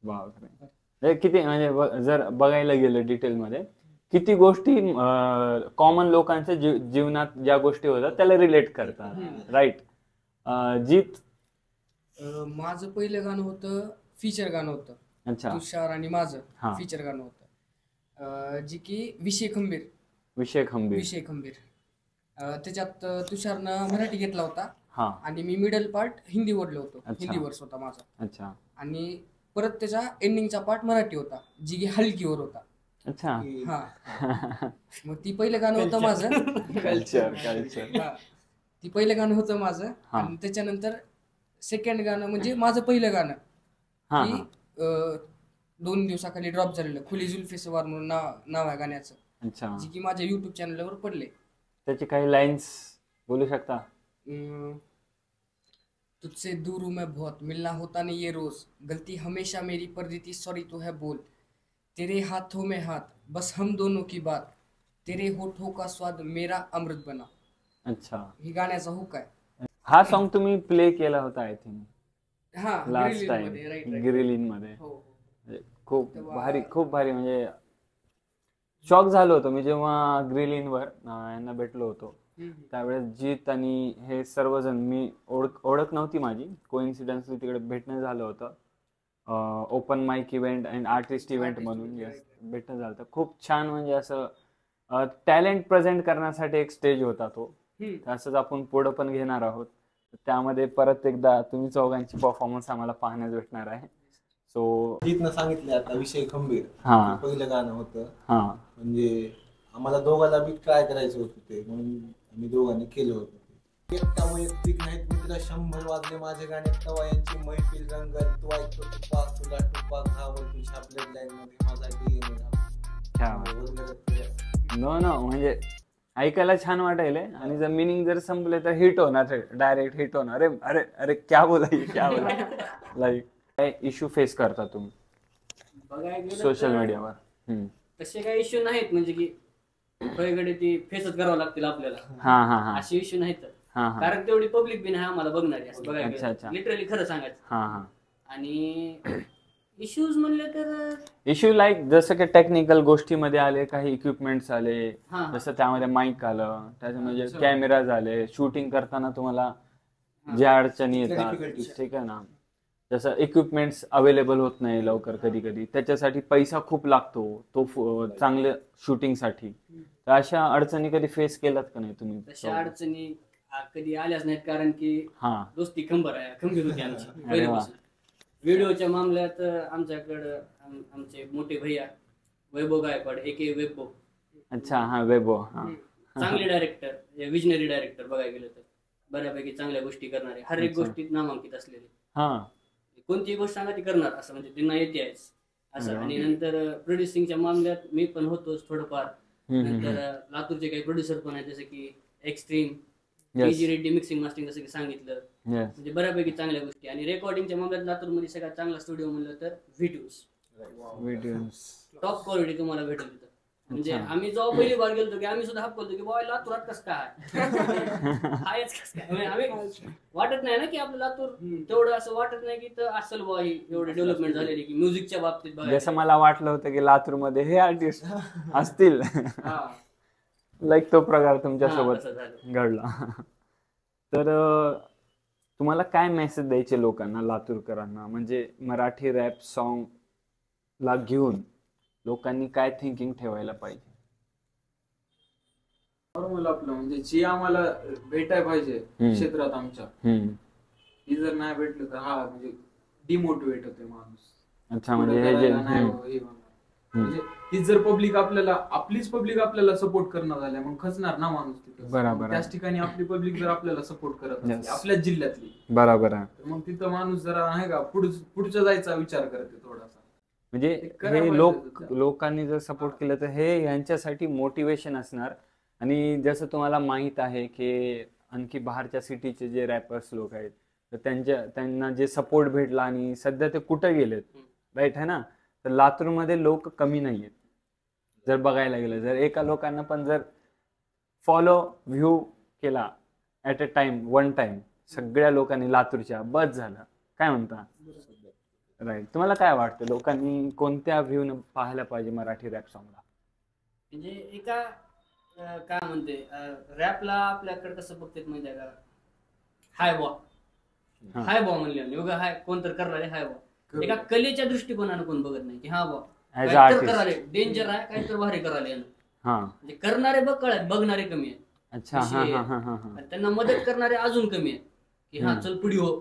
[SPEAKER 1] बापरे. हे किती म्हणजे जर बघायला गेलं डिटेल मध्ये किती गोष्टी कॉमन लोकांच्या जीवनात ज्या गोष्टी होतात त्याला रिलेट करतात. राईट. जीत.
[SPEAKER 4] माझं पहिलं गाणं होतं फीचर गाणं होतं.
[SPEAKER 1] अच्छा.
[SPEAKER 4] तुषार आणि माझं
[SPEAKER 1] हा.
[SPEAKER 4] फीचर गाणं होतं, जी की विषय खंबीर.
[SPEAKER 1] विषय खंबीर.
[SPEAKER 4] विषय खंबीर. त्याच्यात तुषारनं मराठी घेतला होता
[SPEAKER 1] हा.
[SPEAKER 4] आणि मी मिडल पार्ट हिंदी वडलो होतो.
[SPEAKER 1] अच्छा.
[SPEAKER 4] हिंदी वर्स होता माझा.
[SPEAKER 1] अच्छा.
[SPEAKER 4] आणि परत त्याचा एंडिंगचा पार्ट मराठी होता, जी की हलकीवर होता.
[SPEAKER 1] अच्छा.
[SPEAKER 4] हा. मग ती पहिलं गाणं होतं माझं.
[SPEAKER 1] Culture culture.
[SPEAKER 4] हा. ती पहिलं गाणं होतं माझं.
[SPEAKER 1] हा.
[SPEAKER 4] आणि त्याच्यानंतर सेकंड गाणं म्हणजे माझं पहिलं गाणं
[SPEAKER 1] हा
[SPEAKER 4] की
[SPEAKER 1] हा.
[SPEAKER 4] 2 दिवसाखाली ड्रॉप झालेलं, खुली जुल्फे सवार म्हणून नाव आहे गाण्याचं,
[SPEAKER 1] अच्छा.
[SPEAKER 4] जी की माझ्या युट्यूब चॅनलवर पडले.
[SPEAKER 1] त्याचे काही लाईन्स बोलू शकता?
[SPEAKER 4] तुझसे दूर हूं मैं बहुत, मिलना होता नहीं ये रोज, गलती हमेशा मेरी पर देती सॉरी तो है बोल, तेरे हाथों में हाथ बस हम दोनों की बात, तेरे होठों का स्वाद मेरा अमृत बना.
[SPEAKER 1] अच्छा.
[SPEAKER 4] ही गाण्याचा हुक आहे.
[SPEAKER 1] हा सॉन्ग तुम्ही प्ले केला होता आय थिंक
[SPEAKER 4] हा,
[SPEAKER 1] लास्ट
[SPEAKER 4] Grillin
[SPEAKER 1] टाइम
[SPEAKER 4] मध्ये, right, right.
[SPEAKER 1] ग्रिलिन मध्ये.
[SPEAKER 4] हो, हो.
[SPEAKER 1] म्हणजे खूप
[SPEAKER 4] तेव्हा-
[SPEAKER 1] भारी, खूप भारी. म्हणजे शॉक झालो होतो मी जेव्हा ग्रिलिनवर यांना भेटलो होतो.
[SPEAKER 4] हम्म.
[SPEAKER 1] त्यावेळेस जीत आणि हे सर्वजण, मी ओळख नव्हती माझी, कोइन्सिडन्सली तिकडे भेटणं झालं होतं. Open mic event and artist event
[SPEAKER 4] Artist
[SPEAKER 1] म्हणून
[SPEAKER 4] event,
[SPEAKER 1] yes,
[SPEAKER 4] right.
[SPEAKER 1] भेटणं झालं होतं. खूप छान. म्हणजे असं टॅलेंट प्रेझेंट करण्यासाठी एक स्टेज होता तो.
[SPEAKER 4] हम्म.
[SPEAKER 1] असंच आपण पुढं पण घेणार आहोत. त्यामध्ये परत एकदा तुम्ही चौघांची परफॉर्मन्स आम्हाला पाहण्यास भेटणार आहे. सो
[SPEAKER 5] जीतनं सांगितले आता विषय खंबीर
[SPEAKER 1] हा.
[SPEAKER 5] ते पहिलं गाणं होतं.
[SPEAKER 1] हा.
[SPEAKER 5] म्हणजे आम्हाला दोघांना बी ट्राय करायचं होतं ते, म्हणून आम्ही दोघांनी केलं होतं ते. एकटा वैयक्तिक नाहीत मित्र 100 वाजले माझे गाणे, तवा यांची मैफिल रंगल, तू ऐकतो तुपाक तुला टुपाक घावल, तुझ्या ब्लड लाईन मध्ये माझा
[SPEAKER 1] नो नो म्हणजे ऐकायला छान वाटायले आणि जर मिनिंग जर संपले तर हिट होणार, डायरेक्ट हिट होणार. अरे अरे अरे क्या बोला क्या बोला. लाईक काय इश्यू फेस करता तुम्ही
[SPEAKER 3] बघायला गेलं
[SPEAKER 1] सोशल
[SPEAKER 3] तर
[SPEAKER 1] मीडियावर?
[SPEAKER 3] तसे काही इश्यू नाहीत, म्हणजे की वेगळे ती फेसच करावं लागतील आपल्याला,
[SPEAKER 1] हा हा हा
[SPEAKER 3] असे इश्यू नाहीत.
[SPEAKER 1] हा हा
[SPEAKER 3] कारण तेवढी पब्लिक बी नाही आम्हाला बघणारी, असं
[SPEAKER 1] अच्छा,
[SPEAKER 3] बघायला
[SPEAKER 1] अच्छा.
[SPEAKER 3] लिटरली खरं सांगायचं.
[SPEAKER 1] हा हा.
[SPEAKER 3] आणि इश्यूज म्हणले तर
[SPEAKER 1] इश्यू लाईक जसं की टेक्निकल गोष्टीमध्ये आले, काही इक्विपमेंट्स आले,
[SPEAKER 3] हा
[SPEAKER 1] जसं त्यामध्ये माईक आलं, त्याच्यामध्ये
[SPEAKER 2] अच्छा.
[SPEAKER 1] कॅमेरा झाले, शूटिंग करताना तुम्हाला ज्या अडचणी येतात,
[SPEAKER 5] difficulties.
[SPEAKER 1] ठीक आहे ना. जसं इक्विपमेंट्स अवेलेबल होत नाही लवकर कधी कधी, त्याच्यासाठी पैसा खूप लागतो तो चांगल्या शूटिंगसाठी. तर अशा अडचणी कधी फेस केलात का नाही तुम्ही?
[SPEAKER 3] तशा अडचणी कधी आल्याच नाहीत, कारण की
[SPEAKER 1] हा.
[SPEAKER 3] दोस्ती खंबीर होती आमची
[SPEAKER 1] अरे वा.
[SPEAKER 3] पहिल्यापासून. व्हिडिओच्या मामल्यात आमच्याकडं आमचे मोठे भैया वैभव गायकवाड एके वैभव,
[SPEAKER 1] अच्छा. हा वेबो. हा
[SPEAKER 3] चांगले डायरेक्टर, विजनरी डायरेक्टर बघायला गेलं तर बऱ्यापैकी चांगल्या गोष्टी करणारे, हर एक
[SPEAKER 1] अच्छा.
[SPEAKER 3] गोष्टीत नामांकित असलेले.
[SPEAKER 1] हा.
[SPEAKER 3] कोणतीही गोष्ट सांगा ती करणार, असं म्हणजे त्यांना येते आहेच असं.
[SPEAKER 1] अरे वा.
[SPEAKER 3] आणि नंतर प्रोड्युसिंगच्या मामल्यात मी पण होतोच थोडंफार. नंतर लातूरचे काही प्रोड्युसर पण आहेत, जसं की एक्स्ट्रीम,
[SPEAKER 1] Yes.
[SPEAKER 3] जी रेड्डी मिक्सिंग मास्टरिंग, जसं की सांगितलं.
[SPEAKER 1] Yes.
[SPEAKER 3] म्हणजे बऱ्यापैकी चांगल्या गोष्टी. आणि रेकॉर्डिंगच्या मामल्यात लातूरमध्ये सगळ्यात चांगला स्टुडिओ म्हणलं तर व्हिडिओज,
[SPEAKER 1] Videos.
[SPEAKER 3] टॉप क्वालिटी तुम्हाला भेटेल तिथं. म्हणजे
[SPEAKER 1] अच्छा.
[SPEAKER 3] आम्ही जेव्हा पहिली बार गेलो की आम्ही सुद्धा हाप बोलतो की बाबा लातूरात कसं काय आहेच कसं काय. म्हणजे आम्ही वाटत नाही ना की आपलं लातूर तेवढं, असं वाटत नाही की तर असेल बुवा ही एवढे डेव्हलपमेंट झालेली की म्युझिकच्या बाबतीत बघायला.
[SPEAKER 1] जसं मला वाटलं होतं की लातूरमध्ये हे आर्टिस्ट असतील,
[SPEAKER 3] हा.
[SPEAKER 1] लाईक तो प्रकार तुमच्या
[SPEAKER 3] हा,
[SPEAKER 1] सोबत
[SPEAKER 3] तसं झालं.
[SPEAKER 1] घडला. तर तुम्हाला काय मेसेज द्यायचे लोकांना, लातूरकरांना? म्हणजे मराठी रॅप सॉन्ग ला घेऊन लोकांनी काय थिंकिंग ठेवायला पाहिजे?
[SPEAKER 2] नॉर्मल आपलं म्हणजे जी आम्हाला भेटायला पाहिजे क्षेत्रात आमच्या, ती जर नाही भेटलं तर हा म्हणजे डिमोटिवेट होते माणूस.
[SPEAKER 1] अच्छा.
[SPEAKER 2] पुढं
[SPEAKER 1] म्हणजे हे जे
[SPEAKER 2] करायला नाही बाबा, हे होणार. म्हणजे ती जर पब्लिक आपल्याला, आपलीच पब्लिक आपल्याला सपोर्ट करणं झाल्या, मग खचणार ना माणूस तिथं.
[SPEAKER 1] बरोबर आहे.
[SPEAKER 2] त्याच ठिकाणी आपली पब्लिक जर आपल्याला सपोर्ट करत असली,
[SPEAKER 1] Yes.
[SPEAKER 2] आपल्याच जिल्ह्यातली,
[SPEAKER 1] बरोबर आहे.
[SPEAKER 2] तर मग तिथं माणूस जरा नाही का पुढच्या जायचा विचार करते थोडासा.
[SPEAKER 1] म्हणजे
[SPEAKER 2] ते करायला
[SPEAKER 1] हे
[SPEAKER 2] पाहिजे.
[SPEAKER 1] लोकांनी जर सपोर्ट केलं तर हे यांच्यासाठी मोटिवेशन असणार. आणि जसं तुम्हाला माहित आहे की आणखी बाहेरच्या सिटीचे जे रॅपर्स लोक आहेत, तर त्यांना जे सपोर्ट भेटला आणि सध्या ते कुठं गेलेत, राईट आहे ना. तर लातूरमध्ये लोक कमी नाही आहेत. जर बघायला गेलं, जर एका लोकांना पण जर फॉलो व्ह्यू केला at a time, one time, सगळ्या लोकांनी लातूरच्या, बस झालं. काय म्हणता? राईट. तुम्हाला काय वाटतं, लोकांनी कोणत्या व्ह्यून पाहायला पाहिजे मराठी रॅप सॉंगला?
[SPEAKER 3] म्हणजे एका काय म्हणते रॅपला आपल्याकडे कसं बघतात माहिती आहे का, हाय बॉ,
[SPEAKER 1] हा.
[SPEAKER 3] हाय बॉ म्हणले योगा हाय कोण तर करणारे हाय बॉ. एका कलेच्या दृष्टिकोनानं कोण बघत नाही की हा बॉ
[SPEAKER 1] ॲज अ
[SPEAKER 3] काहीतरी
[SPEAKER 1] आर्टिस्ट.
[SPEAKER 3] कराले, डेंजर आहे काहीतरी भारी कराले यानं.
[SPEAKER 1] हां.
[SPEAKER 3] म्हणजे करणारे बघ आहेत, बघणारे कमी आहेत.
[SPEAKER 1] अच्छा.
[SPEAKER 3] अशी
[SPEAKER 1] हां
[SPEAKER 3] आहे.
[SPEAKER 1] हां हां हां हां.
[SPEAKER 3] आणि त्यांना मदत करणारे अजून कमी आहेत की हा चल पुढे हो,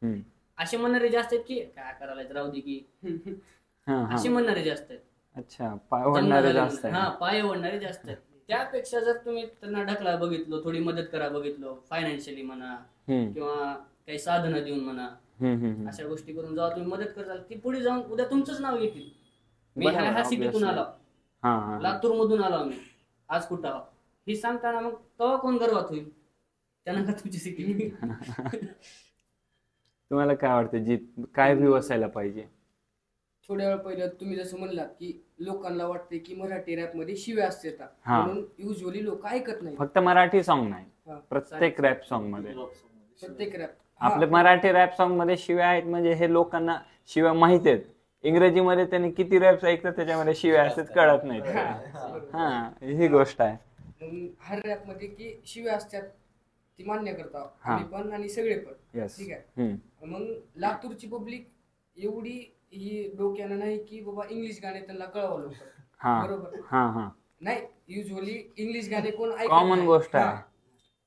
[SPEAKER 1] हम्म.
[SPEAKER 3] असे म्हणणारे जास्त आहेत की काय करायला राहू दे की
[SPEAKER 1] हां हां.
[SPEAKER 3] असे म्हणणारे जास्त आहेत.
[SPEAKER 1] अच्छा, पाय ओढणारे जास्त
[SPEAKER 3] हा
[SPEAKER 1] आहे.
[SPEAKER 3] पाय ओढणारे जास्त आहेत. त्यापेक्षा जर तुम्ही त्यांना ढकला बघितलं, थोडी मदत करा बघितलं, फायनान्शियली म्हणा
[SPEAKER 1] हम्म,
[SPEAKER 3] किंवा काही साधनं देऊन म्हणा,
[SPEAKER 1] हम्म, हम्म, हम्म.
[SPEAKER 3] अशा गोष्टी करून जेव्हा तुम्ही मदत करताल ती पुढे जाऊन उद्या तुमचंच नाव घेतील. मी
[SPEAKER 1] बरोबर,
[SPEAKER 3] ह्या सिटीतून
[SPEAKER 1] obviously.
[SPEAKER 3] आलो,
[SPEAKER 1] हां हां हां.
[SPEAKER 3] लातूर मधून आलो आम्ही, आज कुठं आहो ही सांगताना मग तेव्हा कोण गर्वात होईल, त्यांना का तुमची सिटी.
[SPEAKER 1] तुम्हाला काय वाटतं जी काय व्ह्यू असायला पाहिजे?
[SPEAKER 4] थोड्या वेळ पहिलं तुम्ही जसं म्हणलात की लोकांना वाटते की मराठी रॅप मध्ये शिव्या असतात,
[SPEAKER 1] हा.
[SPEAKER 4] म्हणून युजली लोक ऐकत नाही.
[SPEAKER 1] फक्त मराठी सॉन्ग नाही,
[SPEAKER 4] हा.
[SPEAKER 1] प्रत्येक रॅप सॉन्ग मध्ये.
[SPEAKER 4] प्रत्येक रॅप
[SPEAKER 1] आपले मराठी रॅप सॉन्ग मध्ये शिव्या आहेत, म्हणजे हे लोकांना शिव्या माहित आहेत. इंग्रजीमध्ये त्यांनी किती रॅप्स ऐकतात त्याच्यामध्ये शिव्या असतात कळत नाहीत. हा, ही गोष्ट आहे.
[SPEAKER 4] मग हर रॅप मध्ये की शिव्या असतात ती मान्य करता
[SPEAKER 1] हा.
[SPEAKER 4] आम्ही पण आणि सगळे पण.
[SPEAKER 1] येस.
[SPEAKER 4] ठीक आहे. मग लातूरची पब्लिक एवढी ही डोक्यानं नाही की बाबा इंग्लिश गाणे त्यांना कळवा लवकर.
[SPEAKER 1] हा
[SPEAKER 4] बरोबर
[SPEAKER 1] हा हा.
[SPEAKER 4] नाही, युजली इंग्लिश गाणे कोण ऐकत
[SPEAKER 1] कॉमन
[SPEAKER 4] नाही.
[SPEAKER 1] गोष्ट
[SPEAKER 4] हा.
[SPEAKER 1] आहे.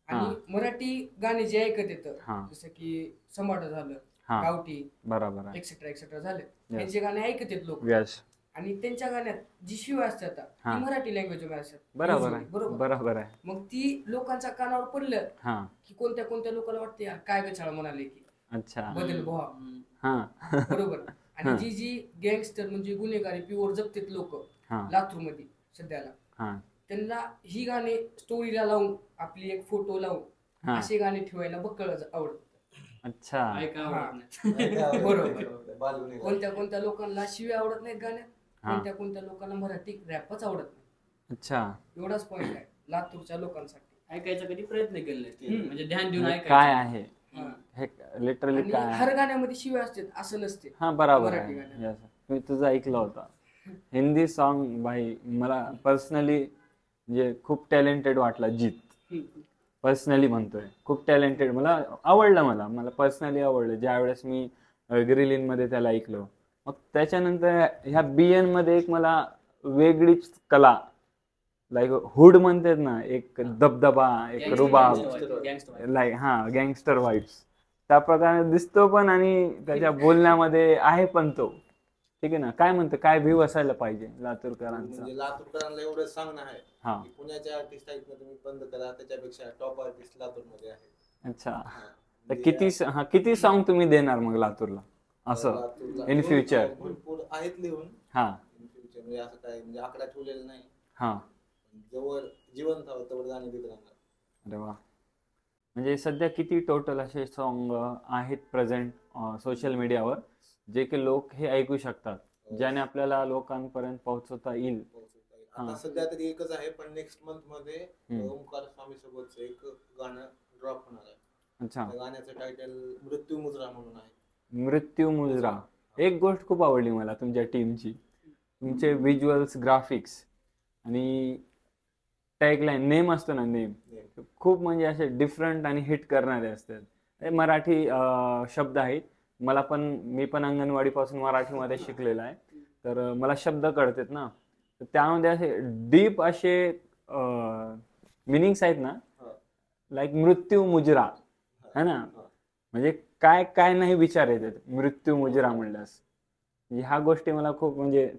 [SPEAKER 4] आणि मराठी गाणे जे ऐकत येतं
[SPEAKER 1] हा.
[SPEAKER 4] जसं की समाट झालं,
[SPEAKER 1] हा.
[SPEAKER 4] गावठी
[SPEAKER 1] बरोबर आहे.
[SPEAKER 4] एक्सेट्रा एक्सेट्रा झाले, त्यांचे गाणे ऐकत येत लोक.
[SPEAKER 1] यस.
[SPEAKER 4] आणि त्यांच्या गाण्यात जी शिवाय असतात
[SPEAKER 1] हा.
[SPEAKER 4] ती मराठी लँग्वेज मध्ये असतात.
[SPEAKER 1] बरोबर
[SPEAKER 4] usually.
[SPEAKER 1] आहे.
[SPEAKER 4] बरोबर.
[SPEAKER 1] बरोबर आहे.
[SPEAKER 4] मग ती लोकांच्या कानावर पडलं
[SPEAKER 1] हा.
[SPEAKER 4] की कोणत्या कोणत्या लोकांना वाटते "यार, काय गचाळ म्हणाले की
[SPEAKER 1] अच्छा.
[SPEAKER 4] बदल भावा."
[SPEAKER 1] हा.
[SPEAKER 4] बरोबर.
[SPEAKER 1] हा.
[SPEAKER 4] आणि जी गँगस्टर म्हणजे गुन्हेगारी प्युअर जगतेत लोक
[SPEAKER 1] हा.
[SPEAKER 4] लातूर मध्ये सध्याला,
[SPEAKER 1] हा.
[SPEAKER 4] त्यांना ही गाणे स्टोरीला लावून आपली एक फोटो लावून
[SPEAKER 1] हा.
[SPEAKER 4] असे गाणे ठेवायला बक्कळ आवडत.
[SPEAKER 1] अच्छा.
[SPEAKER 3] ऐका
[SPEAKER 4] हा.
[SPEAKER 3] आवडत नाही.
[SPEAKER 4] बरोबर. कोणत्या कोणत्या लोकांना शिव्या आवडत नाहीत गाण्यात,
[SPEAKER 1] हा.
[SPEAKER 4] कोणत्या कोणत्या लोकांना मराठी रॅपच आवडत नाही.
[SPEAKER 1] अच्छा.
[SPEAKER 4] एवढाच पॉइंट आहे लातूरच्या लोकांसाठी.
[SPEAKER 3] ऐकायचा कधी प्रयत्न केला नाही, म्हणजे ध्यान देऊन
[SPEAKER 1] हे
[SPEAKER 3] ऐकायचं.
[SPEAKER 1] काय आहे
[SPEAKER 4] हा.
[SPEAKER 1] हे, लिटरली
[SPEAKER 4] आणि
[SPEAKER 1] काय आहे?
[SPEAKER 4] हर गाण्यामध्ये शिव्या असतात असं नसते.
[SPEAKER 1] हा, बरोबर
[SPEAKER 4] मराठी
[SPEAKER 1] आहे.
[SPEAKER 4] गाण्यात.
[SPEAKER 1] Yes. मी तुझं ऐकलं होतं. हिंदी सॉन्ग भाई मला पर्सनली म्हणजे खूप टॅलेंटेड वाटला. जीत पर्सनली म्हणतोय, खूप टॅलेंटेड, मला आवडलं. मला पर्सनली आवडलं ज्यावेळेस मी ग्रिलिन मध्ये त्याला ऐकलं. मग त्याच्यानंतर ह्या BN मध्ये एक मला वेगळीच कला, लाईक हुड म्हणतात ना, एक दबदबा, एक
[SPEAKER 3] Gangster
[SPEAKER 1] रुबाब,
[SPEAKER 3] vibe, gangster vibe.
[SPEAKER 1] लाईक हा गँगस्टर वाईब्स त्या प्रकारे दिसतो पण, आणि त्याच्या बोलण्यामध्ये आहे पण तो. ठीक आहे ना? काय म्हणतं, काय व्ह्यू असायला पाहिजे लातूरकरांचा?
[SPEAKER 5] म्हणजे लातूरकरांना एवढं सांगणं आहे
[SPEAKER 1] हा.
[SPEAKER 5] की पुण्याचे आर्टिस्ट आहेत ना, तुम्ही बंद करा, त्याच्यापेक्षा टॉप आर्टिस्ट लातूरमध्ये आहेत.
[SPEAKER 1] अच्छा.
[SPEAKER 5] हा.
[SPEAKER 1] तर
[SPEAKER 5] म्हणजे
[SPEAKER 1] किती सॉन्ग तुम्ही देणार मग लातूरला असं
[SPEAKER 5] लातूरला
[SPEAKER 1] इन फ्युचर?
[SPEAKER 5] भरपूर आहेत लिहून.
[SPEAKER 1] हा
[SPEAKER 5] इन फ्युचर म्हणजे असं काय म्हणजे आकडा ठेवलेला नाही.
[SPEAKER 1] हा.
[SPEAKER 5] जवळ जिवंत आहोत तवर गाणे देत राहणार.
[SPEAKER 1] अरे वा. म्हणजे सध्या किती टोटल असे सॉन्ग आहेत प्रेझेंट सोशल मीडियावर, जे की लोक हे ऐकू शकतात, ज्याने आपल्याला लोकांपर्यंत पोहोचवता येईल?
[SPEAKER 5] आता
[SPEAKER 1] हा.
[SPEAKER 5] सध्या तरी एकच आहे, पण नेक्स्ट मंथ मध्ये
[SPEAKER 1] हम्म.
[SPEAKER 5] ओमकार स्वामी सोबतचं एक गाणं ड्रॉप होणार आहे.
[SPEAKER 1] अच्छा.
[SPEAKER 5] त्या गाण्याचं टायटल मृत्यू मुद्रा म्हणून आहे.
[SPEAKER 1] मृत्यू मुजरा. एक गोष्ट खूप आवडली मला तुमच्या टीमची, तुमचे व्हिज्युअल्स, ग्राफिक्स आणि टॅगलाईन, नेम असतो ना, नेम खूप म्हणजे असे डिफरंट आणि हिट करणारे असतात. हे मराठी शब्द आहेत. मी पण अंगणवाडीपासून मराठीमध्ये शिकलेला आहे, तर मला शब्द कळतात ना, तर त्यामध्ये असे डीप असे मिनिंग्स आहेत ना, लाईक मृत्यू मुजरा है ना, म्हणजे काय काय नाही विचार येतात मृत्यू मुजरा म्हणल्यास. ह्या गोष्टी मला खूप म्हणजे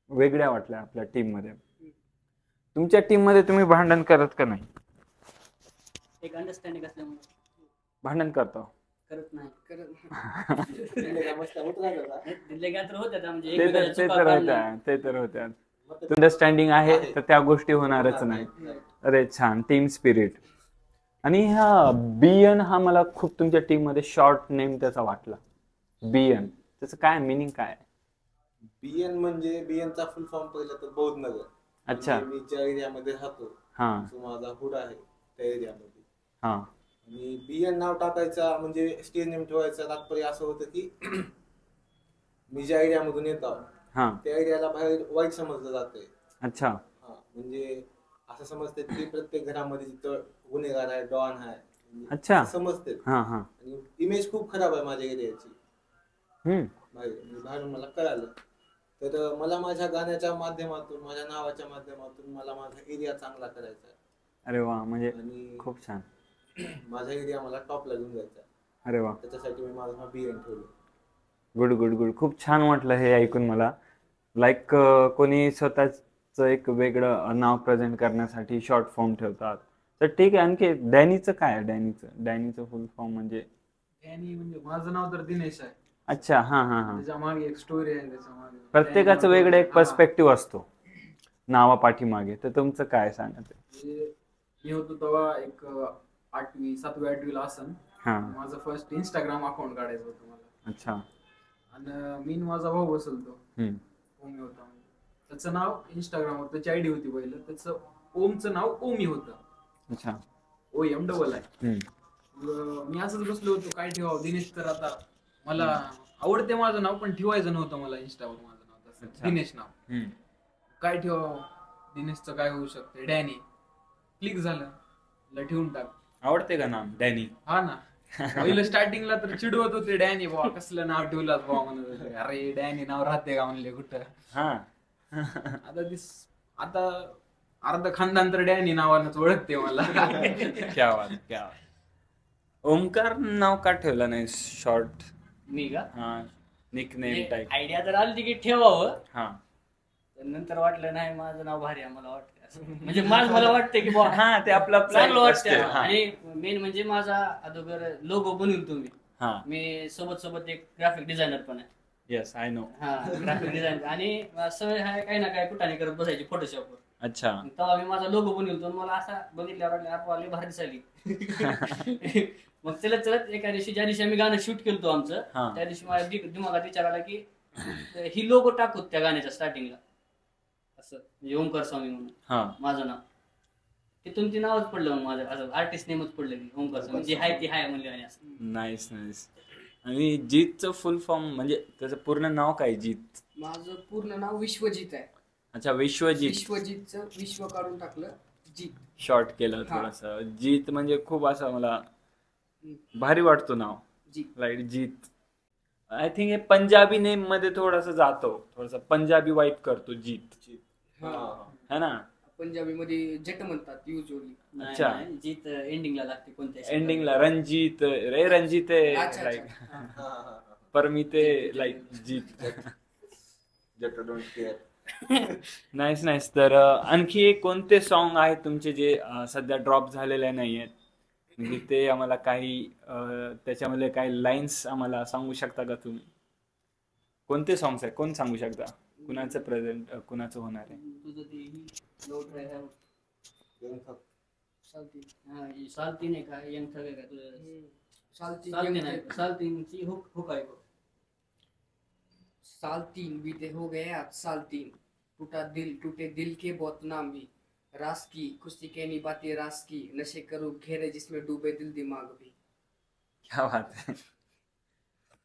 [SPEAKER 1] वेगळ्या वाटल्या आपल्या टीममध्ये. तुमच्या टीममध्ये तुम्ही भांडण करत का नाही?
[SPEAKER 3] एक अंडरस्टँडिंग असल्यामुळे
[SPEAKER 1] भांडण करतो.
[SPEAKER 3] करत नाही.
[SPEAKER 5] दिले
[SPEAKER 3] दिले का तर होत्या म्हणजे
[SPEAKER 1] ते
[SPEAKER 3] एकमेकाच्या चुका
[SPEAKER 1] तर
[SPEAKER 3] काढणं.
[SPEAKER 1] होत्या, ते तर होत्या. अंडरस्टँडिंग आहे तर त्या गोष्टी होणारच नाही. अरे छान, टीम स्पिरिट. आणि हा BN हा मला खूप तुमच्या टीम मध्ये शॉर्ट नेम त्याचा वाटला. BN त्याचं काय मिनिंग काय?
[SPEAKER 5] बीएन म्हणजे बीएनचा फुल फॉर्म पहिला तर बौद्ध नगर.
[SPEAKER 1] अच्छा.
[SPEAKER 5] म्हणजे मी ज्या एरियामध्ये राहतो
[SPEAKER 1] हा
[SPEAKER 5] जो माझा हुड आहे त्या एरियामध्ये.
[SPEAKER 1] हा
[SPEAKER 5] आणि बीएन नाव टाकायचा म्हणजे स्टेज नेम ठेवायचा तात्पर्य असं होतं की मी ज्या एरियामधून येतो
[SPEAKER 1] हा
[SPEAKER 5] त्या एरियाला बाहेर वाईट समजलं जातंय.
[SPEAKER 1] अच्छा.
[SPEAKER 5] हा म्हणजे असं समजते की प्रत्येक घरामध्ये जिथं गुन्हेगार आहे डॉन आहे म्हणजे
[SPEAKER 1] अच्छा.
[SPEAKER 5] असं समजते.
[SPEAKER 1] हा हा
[SPEAKER 5] आणि इमेज खूप खराब आहे माझ्या एरियाची
[SPEAKER 1] हम्म
[SPEAKER 5] बाहेरून मला कळालं. तर मला माझ्या गाण्याच्या माध्यमातून माझ्या नावाच्या माध्यमातून मला माझा एरिया चांगला करायचा आहे.
[SPEAKER 1] अरे वा म्हणजे
[SPEAKER 5] आणि
[SPEAKER 1] खूप छान.
[SPEAKER 5] माझा एरिया मला टॉपला घेऊन जायचा आहे.
[SPEAKER 1] अरे वा
[SPEAKER 5] त्याच्यासाठी मी माझं बीएन ठेवलं.
[SPEAKER 1] Good good good. खूप छान वाटलं हे ऐकून मला. लाईक कोणी स्वतःच एक वेगळं नाव प्रेझेंट करण्यासाठी शॉर्ट फॉर्म ठेवतात. तर ठीक आहे. आणखी डॅनीचं काय आहे? डॅनीचं फुल फॉर्म म्हणजे?
[SPEAKER 2] डॅनी म्हणजे माझं नाव तर दिनेश आहे.
[SPEAKER 1] अच्छा. हा हा हा
[SPEAKER 2] त्याच्या मागे एक स्टोरी आहे. त्याच्या मागे
[SPEAKER 1] प्रत्येकाचं वेगळं एक पर्स्पेक्टिव्ह असतो नावा पाठीमागे. तर तुमचं काय सांगत?
[SPEAKER 2] म्हणजे मी होतो तेव्हा एक 8वी 7वी 8वी ला असन.
[SPEAKER 1] हा
[SPEAKER 2] माझं फर्स्ट इंस्टाग्राम अकाउंट काढायचं होतं मला.
[SPEAKER 1] अच्छा.
[SPEAKER 2] आणि मी माझा भाऊ बसलतो
[SPEAKER 1] हम्म
[SPEAKER 2] ओमी होता. त्याचं नाव इंस्टाग्रामवर त्याची आयडी होती पहिलं. त्याचं ओमचं नाव ओमी होतं.
[SPEAKER 1] अच्छा.
[SPEAKER 2] OM डबल आहे.
[SPEAKER 1] हम्म
[SPEAKER 2] मी असंच बसलो होतो काय ठेवावं. दिनेश तर आता मला आवडते माझं नाव पण ठेवायचं नव्हतं मला इंस्टावर माझं नाव तसं
[SPEAKER 1] अच्छा.
[SPEAKER 2] दिनेश नाव.
[SPEAKER 1] हम्म
[SPEAKER 2] काय ठेवावं. दिनेशचं काय होऊ शकतं. डॅनी क्लिक झालं. ठेवून टाक.
[SPEAKER 1] आवडते का नाम डॅनी?
[SPEAKER 2] हा ना. पहिलं स्टार्टिंगला तर चिडवत होते डॅनी भावा कसलं नाव ठेवलं भावा म्हणत होते. अरे डॅनी नाव राहते का म्हणले कुठं.
[SPEAKER 1] हा
[SPEAKER 2] आता अर्ध खानदान तर डॅनी नावानंच ओळखते मला.
[SPEAKER 1] क्या बात क्या बात. ओमकार नाव का ठेवलं नाही शॉर्ट?
[SPEAKER 3] मी का
[SPEAKER 1] हा निकनेम टाईप.
[SPEAKER 3] आयडिया तर आली की ठेवावं.
[SPEAKER 1] हा
[SPEAKER 3] पण नंतर वाटलं नाही माझं नाव भारी आहे मला वाटतं असं. म्हणजे मला वाटतं की बुवा
[SPEAKER 1] हा ते आपलं
[SPEAKER 3] चांगलं वाटतं.
[SPEAKER 1] असतं. हा
[SPEAKER 3] आणि मेन म्हणजे माझा अगोदर लोगो बनवून तुम्ही
[SPEAKER 1] हा
[SPEAKER 3] मी सोबत एक ग्राफिक डिझायनर पण आहे.
[SPEAKER 1] Yes I know.
[SPEAKER 3] हा ग्राफिक डिझायनर. आणि सवय आहे काही ना काही कुठाने करत बसायची फोटोशॉपवर.
[SPEAKER 1] अच्छा.
[SPEAKER 3] तेव्हा मी माझा लोगो बनवतो आणि मला असा बघितल्यावर वाटलं आपली भारी दिसायली. मग चलत एका दिवशी ज्या दिवशी आम्ही गाणं शूट केलतो आमचं
[SPEAKER 1] हा.
[SPEAKER 3] त्या दिवशी माझ्या दिमागात विचार आला की ही लोगो टाकू त्या गाण्याच्या स्टार्टिंगला असं म्हणजे ओमकार स्वामी म्हणून
[SPEAKER 1] हा
[SPEAKER 3] माझं नाव. तिथून ते नावच पडलं मग माझं असं आर्टिस्ट नेमच पडलं की ओमकार स्वामी जे आहे ते हाय म्हणले. आणि असं
[SPEAKER 1] नाईस नाईस. आणि जीतचं फुल फॉर्म म्हणजे त्याचं पूर्ण नाव काय? जीत?
[SPEAKER 4] माझं पूर्ण नाव विश्वजित आहे.
[SPEAKER 1] अच्छा विश्वजीत.
[SPEAKER 4] विश्वजितचं विश्व काढून टाकलं जीत.
[SPEAKER 1] शॉर्ट केलं
[SPEAKER 4] हा.
[SPEAKER 1] थोडस. जीत म्हणजे खूप असं मला भारी वाटतो नाव.
[SPEAKER 4] Jeet.
[SPEAKER 1] Like Jeet. I think हे पंजाबी नेम मध्ये थोडस जातो. थोडस पंजाबी वाईब करतो जीत.
[SPEAKER 4] हा.
[SPEAKER 1] है ना?
[SPEAKER 4] पंजाबी मध्ये जट म्हणतात युजली.
[SPEAKER 1] अच्छा.
[SPEAKER 3] नाही, जीत एंडिंगला लागते कोणत्या
[SPEAKER 1] एंडिंगला रणजीत रे रणजीत
[SPEAKER 4] अच्छा,
[SPEAKER 1] लाईक
[SPEAKER 4] अच्छा.
[SPEAKER 1] पर मी ते लाईक जीत.
[SPEAKER 5] Jatt don't care.
[SPEAKER 1] Nice nice. तर आणखी कोणते सॉन्ग आहेत तुमचे जे सध्या ड्रॉप झालेले नाही आहेत? म्हणजे ते आम्हाला काही त्याच्यामध्ये काही लाईन्स आम्हाला सांगू शकता का तुम्ही? कोणते सॉंग्स आहेत? कोण सांगू शकता? कुणाचं प्रेझेंट कुणाचं होणार आहे?
[SPEAKER 3] तुझं ते लोट आहे
[SPEAKER 4] चालती.
[SPEAKER 3] हा सालती नाही का यंग थग आहे का तुझं?
[SPEAKER 4] चालती.
[SPEAKER 3] सालती नाही सालतींची हुक आहे बघ.
[SPEAKER 4] साल 3 बीते हो गए आज साल 3 टूटे दिल के बहुत नाम भी रास की कुश्ती कहनी बातें रास की नशे करूं घेरे जिसमें डूबे दिल दिमाग भी.
[SPEAKER 1] क्या बात आहे.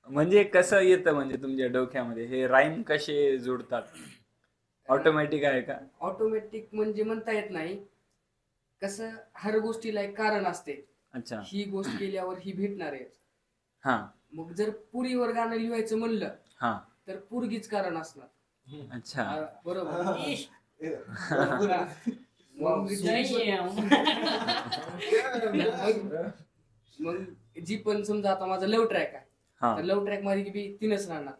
[SPEAKER 1] म्हणजे कसं येतं म्हणजे तुमच्या डोक्यामध्ये हे राईम कसे जुडतात? ऑटोमॅटिक आहे का?
[SPEAKER 4] ऑटोमॅटिक म्हणजे म्हणता येत नाही. कसं हर गोष्टीला एक कारण असते.
[SPEAKER 1] अच्छा.
[SPEAKER 4] ही गोष्ट केल्यावर ही भेटणार आहे.
[SPEAKER 1] हा
[SPEAKER 4] मग जर पुरीवर गाणं लिहायचं म्हणलं
[SPEAKER 1] हा
[SPEAKER 4] तर पुरगीच कारण असणार.
[SPEAKER 1] अच्छा.
[SPEAKER 4] बरोबर. मग जी पण समजा आता माझा लव ट्रॅक आहे
[SPEAKER 1] हा
[SPEAKER 4] तर लव ट्रॅक मध्ये बी 3च राहणार.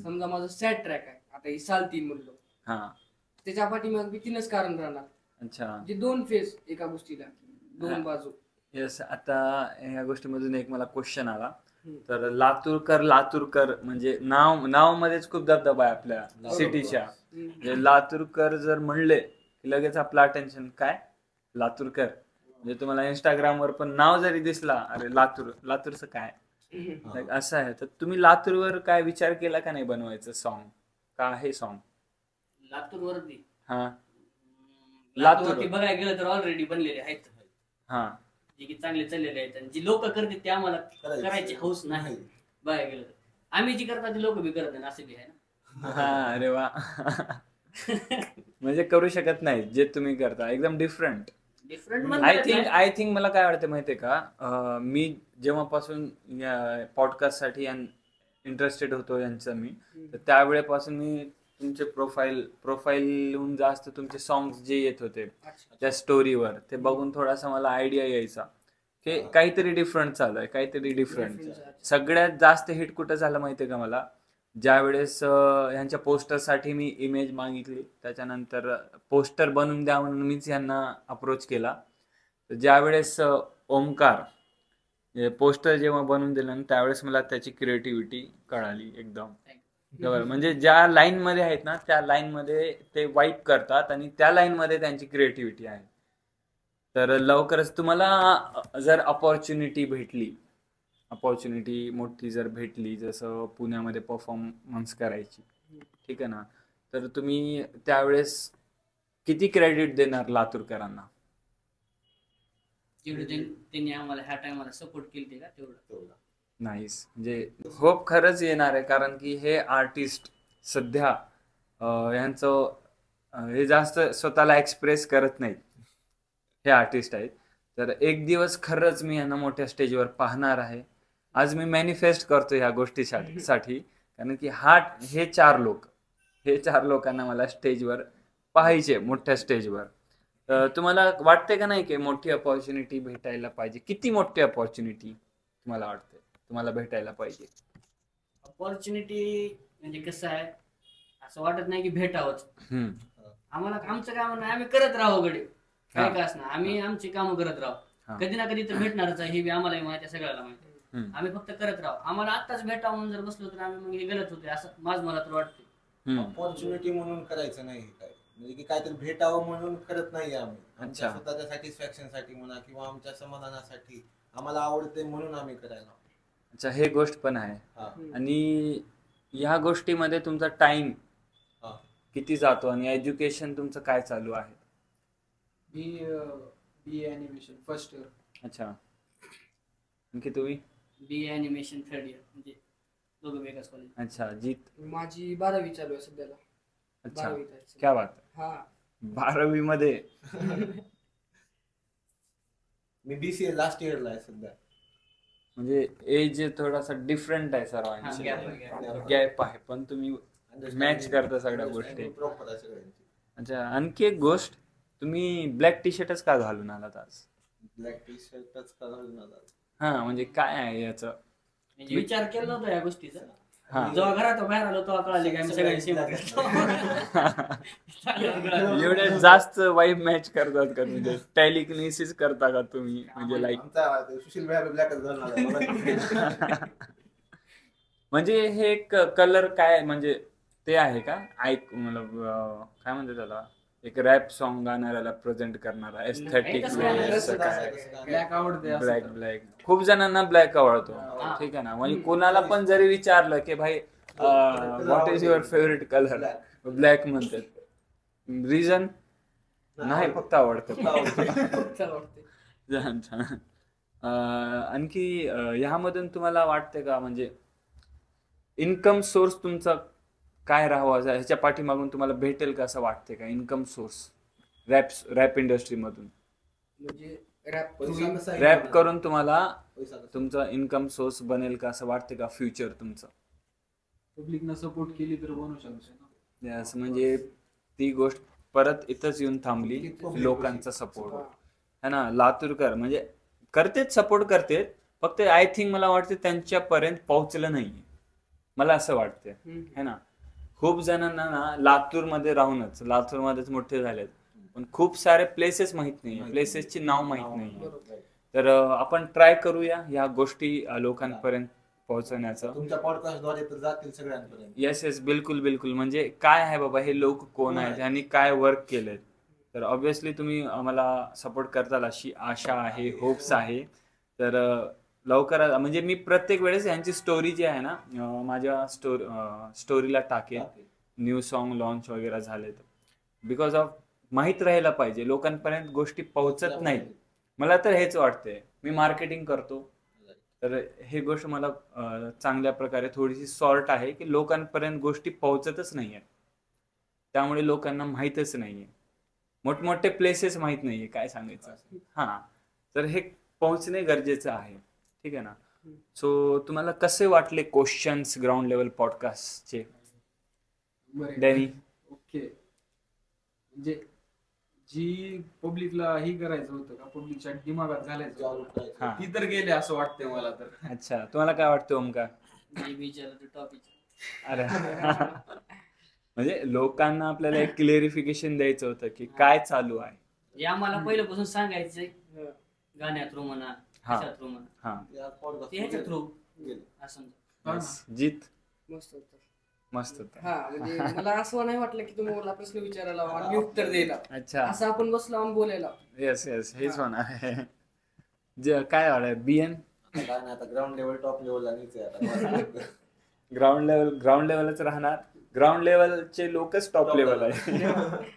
[SPEAKER 4] समजा माझं सॅड ट्रॅक आहे आता ही साल 3 म्हणलो
[SPEAKER 1] हा.
[SPEAKER 4] त्याच्या पाठीमाग बी 3च कारण राहणार.
[SPEAKER 1] अच्छा.
[SPEAKER 4] म्हणजे 2 फेस एका गोष्टीला 2 बाजू.
[SPEAKER 1] येस. आता या गोष्टीमधून एक मला क्वेश्चन आला. तर लातूरकर म्हणजे नाव मध्येच खूप दबदबा आहे आपल्या सिटीच्या. म्हणजे लातूरकर जर म्हणले की लगेच आपलं अटेन्शन काय लातूरकर. म्हणजे तुम्हाला इंस्टाग्रामवर पण नाव जरी दिसला अरे लातूरचं काय असं आहे. तर तुम्ही लातूरवर काय विचार केला का नाही बनवायचं सॉन्ग? का आहे सॉन्ग?
[SPEAKER 3] लातूर वरती
[SPEAKER 1] हा
[SPEAKER 3] लातूरवरती बघायला गेलं तर ऑलरेडी बनलेले आहेत,
[SPEAKER 1] हा
[SPEAKER 3] जे की चांगले चाललेले आहेत, आणि जी लोक करतात ते आम्हाला करायची हौस नाही. बघायला गेलं तर आम्ही जी करतात ती लोक बी करत नाही, असं बी आहे ना.
[SPEAKER 1] हा अरे वा. म्हणजे करू शकत नाही जे तुम्ही करता, एकदम डिफरंट. आय थिंक मला काय वाटतं माहितीये का, मी जेव्हापासून पॉडकास्ट साठी इंटरेस्टेड होतो यांचं मी, तर त्यावेळेपासून मी तुमचे प्रोफाईलहून जास्त तुमचे सॉंग्स जे येत होते त्या स्टोरीवर, ते बघून थोडासा मला आयडिया यायचा की काहीतरी डिफरंट चालू आहे, काहीतरी डिफरंट. सगळ्यात जास्त हिट कुठं झालं माहितीये का मला, ज्या वेळेस ह्यांच्या पोस्टरसाठी मी इमेज मागितली, त्याच्यानंतर पोस्टर बनवून द्या म्हणून मीच यांना अप्रोच केला. तर ज्यावेळेस ओमकार पोस्टर जेव्हा बनवून दिलं ना, त्यावेळेस मला त्याची क्रिएटिव्हिटी कळाली एकदम. म्हणजे ज्या लाईन मध्ये आहेत ना, त्या लाईन मध्ये ते वाईप करतात आणि त्या लाईन मध्ये त्यांची क्रिएटिव्हिटी आहे. तर लवकरच तुम्हाला जर अपॉर्च्युनिटी मोठी जर भेटली, जसं पुण्यामध्ये परफॉर्मन्स करायची, ठीक आहे ना, तर तुम्ही त्यावेळेस किती क्रेडिट देणार लातूरकरांना?
[SPEAKER 3] जेवढं त्यांनी आम्हाला ह्या टायमाला सपोर्ट केली का तेवढं.
[SPEAKER 1] नाईस. म्हणजे होप खरंच येणार आहे, कारण की हे आर्टिस्ट सध्या यांचं हे जास्त स्वतःला एक्सप्रेस करत नाहीत, हे आर्टिस्ट आहेत. तर एक दिवस खरंच मी यांना मोठ्या स्टेजवर पाहणार आहे. आज मी मॅनिफेस्ट करतो ह्या गोष्टीसाठी, कारण की हे चार लोकांना मला स्टेजवर पाहायचे, मोठ्या स्टेजवर. तुम्हाला वाटते का नाही की मोठी अपॉर्च्युनिटी भेटायला पाहिजे? किती मोठी अपॉर्च्युनिटी तुम्हाला वाटते तुम्हाला भेटायला पाहिजे?
[SPEAKER 3] अपॉर्च्युनिटी म्हणजे कसं आहे, असं वाटत नाही की भेटावंच. आम्हाला आमचं काम नाही, आम्ही करत राहू गडे, काय का असणार, आम्ही आमची कामं करत राहू. कधी ना कधी तर भेटणारच आहे, हे बी आम्हालाही माहिती आहे, सगळ्याला माहिती आहे. आम्ही फक्त करत राहू. आम्हाला आत्ताच भेटावं म्हणून जर बसलो तर आम्ही मग हे गलत होते, असं मला तर वाटते.
[SPEAKER 5] अपॉर्च्युनिटी म्हणून करायचं नाही काय, म्हणजे की काहीतरी भेटावं म्हणून करत नाही आम्ही. आमच्या स्वतःच्या सॅटिस्फॅक्शन साठी म्हणा किंवा आमच्या समाधानासाठी, आम्हाला आवडते म्हणून आम्ही करायला.
[SPEAKER 1] अच्छा, हे गोष्ट पण आहे. आणि ह्या गोष्टीमध्ये तुमचा टाइम किती जातो आणि एज्युकेशन तुमचं काय चालू आहे?
[SPEAKER 2] बी ॲनिमेशन फर्स्ट इयर.
[SPEAKER 1] अच्छा, आणखी तुम्ही?
[SPEAKER 3] बी ॲनिमेशन थर्ड इयर, म्हणजे दोघं वेगळ्याच कॉलेज.
[SPEAKER 1] अच्छा, जीत?
[SPEAKER 4] माझी 12वी चालू आहे सध्याला.
[SPEAKER 1] अच्छा, क्या बात.
[SPEAKER 4] हा,
[SPEAKER 1] 12वी मध्ये?
[SPEAKER 5] मी BCA लास्ट इयरला आहे सध्या.
[SPEAKER 1] म्हणजे एज थोडासा डिफरंट आहे सर्वांची, गॅप आहे, पण तुम्ही मॅच करता सगळ्या गोष्टी. अच्छा, आणखी एक गोष्ट, तुम्ही ब्लॅक टी शर्टच का घालून आलात आज?
[SPEAKER 5] ब्लॅक टी शर्टच का घालून आलात?
[SPEAKER 1] हा, म्हणजे काय आहे याचं?
[SPEAKER 3] म्हणजे विचार केला होता या गोष्टीचा, जेव्हा घरात बाहेर आलो तेव्हा कळाले की आम्ही सगळे सेम.
[SPEAKER 5] एवढ्या
[SPEAKER 1] जास्त वाईब मॅच करतात का? म्हणजे टेलिकिनेसिस करता का तुम्ही? म्हणजे लाईक
[SPEAKER 5] सुशील भाई ब्लॅकच घालून आला.
[SPEAKER 1] म्हणजे हे एक कलर काय, म्हणजे ते आहे का? मतलब काय म्हणते त्याला, एक रॅप सॉन्ग गाणाऱ्याला प्रेझेंट करणारा एस्थेटिक
[SPEAKER 2] ब्लॅक आवडते.
[SPEAKER 1] ब्लॅक खूप जणांना ब्लॅक आवडतो, ठीक आहे ना. म्हणजे कोणाला पण जरी विचारलं की भाई what is your favourite colour, black म्हणतात. रिझन नाही, फक्त आवडतं. आणखी ह्यामधून तुम्हाला वाटते का, म्हणजे इन्कम सोर्स तुमचा काय राहावा, ह्याच्या पाठीमागून तुम्हाला भेटेल का असं वाटते का? इन्कम सोर्स रॅप इंडस्ट्री मधून,
[SPEAKER 4] म्हणजे
[SPEAKER 1] रॅप करून तुम्हाला तुमचा इन्कम सोर्स बनेल का असं वाटते का? फ्युचर तुमचं
[SPEAKER 2] पब्लिकनं सपोर्ट केली तर बनू शकतो.
[SPEAKER 1] यस, म्हणजे ती गोष्ट परत इथंच येऊन थांबली, लोकांचा सपोर्ट है ना. लातूरकर म्हणजे करतेच, सपोर्ट करतेत, फक्त आय थिंक मला वाटते त्यांच्यापर्यंत पोहोचलं नाही, मला असं वाटते है ना. खूप जणांना ना लातूरमध्येच मोठे झालेत, पण खूप सारे प्लेसेस माहित नाही, प्लेसेसची नाव माहित नाही. तर आपण ट्राय करूया या गोष्टी लोकांपर्यंत पोहोचवण्याचं.
[SPEAKER 5] तुमच्या पॉडकास्टद्वारे तर जातील सगळ्यांपर्यंत.
[SPEAKER 1] येस, बिलकुल. म्हणजे काय आहे बाबा, हे लोक कोण आहेत आणि काय वर्क केलंय, तर ऑब्व्हियसली तुम्ही आम्हाला सपोर्ट करताल अशी आशा आहे, होप्स आहे. तर लवकर, म्हणजे मी प्रत्येक वेळेस यांची स्टोरी जी आहे ना माझ्या स्टोरीला टाकेन, न्यू सॉन्ग लॉन्च वगैरे झाले तर बिकॉज ऑफ माहीत राहायला पाहिजे, लोकांपर्यंत गोष्टी पोहोचत नाहीत. मला तर हेच वाटते, मी मार्केटिंग करतो तर हे गोष्ट मला चांगल्या प्रकारे थोडीशी सॉर्ट आहे की लोकांपर्यंत गोष्टी पोहोचतच नाही आहेत, त्यामुळे लोकांना माहीतच नाहीये, मोठमोठे प्लेसेस माहीत नाहीये काय सांगायचं. हां, तर हे पोहोचणे गरजेचं आहे, ठीक आहे ना. सो तुम्हाला कसे वाटले क्वेश्चन्स ग्राउंड लेवल पॉडकास्टचे डॅनी?
[SPEAKER 2] ओके, म्हणजे जी पब्लिकला ही करायचं होतं का, पब्लिकच्या दिमागात घालायचं होतं,
[SPEAKER 1] हां,
[SPEAKER 2] ती तर गेले असं वाटतंय मला तर.
[SPEAKER 1] अच्छा, तुम्हाला काय वाटतं ओमकार?
[SPEAKER 3] जे विचारलं टॉपिक
[SPEAKER 1] अरे म्हणजे लोकांना आपल्याला एक क्लिअरिफिकेशन द्यायचं होतं की काय चालू आहे.
[SPEAKER 3] जे आम्हाला पहिल्यापासून सांगायचंय गाण्या थ्रू म्हणा,
[SPEAKER 1] हा.
[SPEAKER 3] कशा थ्रू म्हणा,
[SPEAKER 1] हा,
[SPEAKER 5] या podcast
[SPEAKER 3] ते ह्याच्या थ्रू
[SPEAKER 5] गेले.
[SPEAKER 3] असं.
[SPEAKER 2] हा ना.
[SPEAKER 1] जीत
[SPEAKER 4] मस्त होतं.
[SPEAKER 1] मस्त होतं.
[SPEAKER 4] हा म्हणजे मला असं नाही वाटलं की तुम्ही मला प्रश्न विचारायला आणि मी उत्तर द्यायला,
[SPEAKER 1] अच्छा,
[SPEAKER 4] असं आपण बसलो आणि बोलायला.
[SPEAKER 1] येस येस, हेच होणार आहे. जे काय वाटत बियन
[SPEAKER 5] काय नाही, आता ग्राउंड लेवल टॉप लेवलला न्यायचंय आता.
[SPEAKER 1] ग्राउंड लेवलच राहणार, ग्राउंड लेवलचे लोकच टॉप लेवल आहे.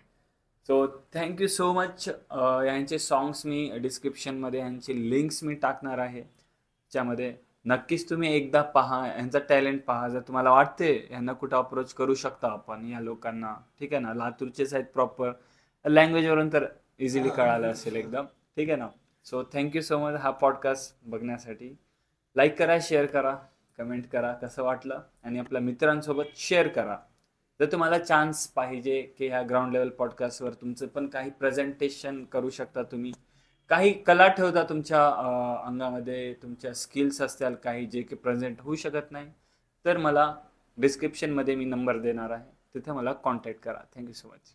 [SPEAKER 1] So thank you so much. यांचे सॉंग्स मी डिस्क्रिप्शनमध्ये यांचे लिंक्स मी टाकणार आहे, त्यामध्ये नक्कीच तुम्ही एकदा पहा, यांचा टॅलेंट पहा. जर तुम्हाला वाटते यांना कुठं अप्रोच करू शकता आपण या लोकांना, ठीक आहे ना, लातूरचेच आहेत प्रॉपर, लँग्वेजवरून तर इझिली कळालं असेल एकदम, ठीक आहे ना. सो थँक्यू सो मच हा पॉडकास्ट बघण्यासाठी. लाईक करा, शेअर करा, कमेंट करा कसं वाटलं, आणि आपल्या मित्रांसोबत शेअर करा. जर तुम्हाला चान्स पाहिजे की ह्या ग्राउंड लेवल पॉडकास्टवर तुमचं पण काही प्रेझेंटेशन करू शकता, तुम्ही काही कला ठेवता तुमच्या अंगामध्ये, तुमच्या स्किल्स असतील काही जे की प्रेझेंट होऊ शकत नाही, तर मला डिस्क्रिप्शनमध्ये मी नंबर देणार आहे, तिथे मला कॉन्टॅक्ट करा. Thank you so much.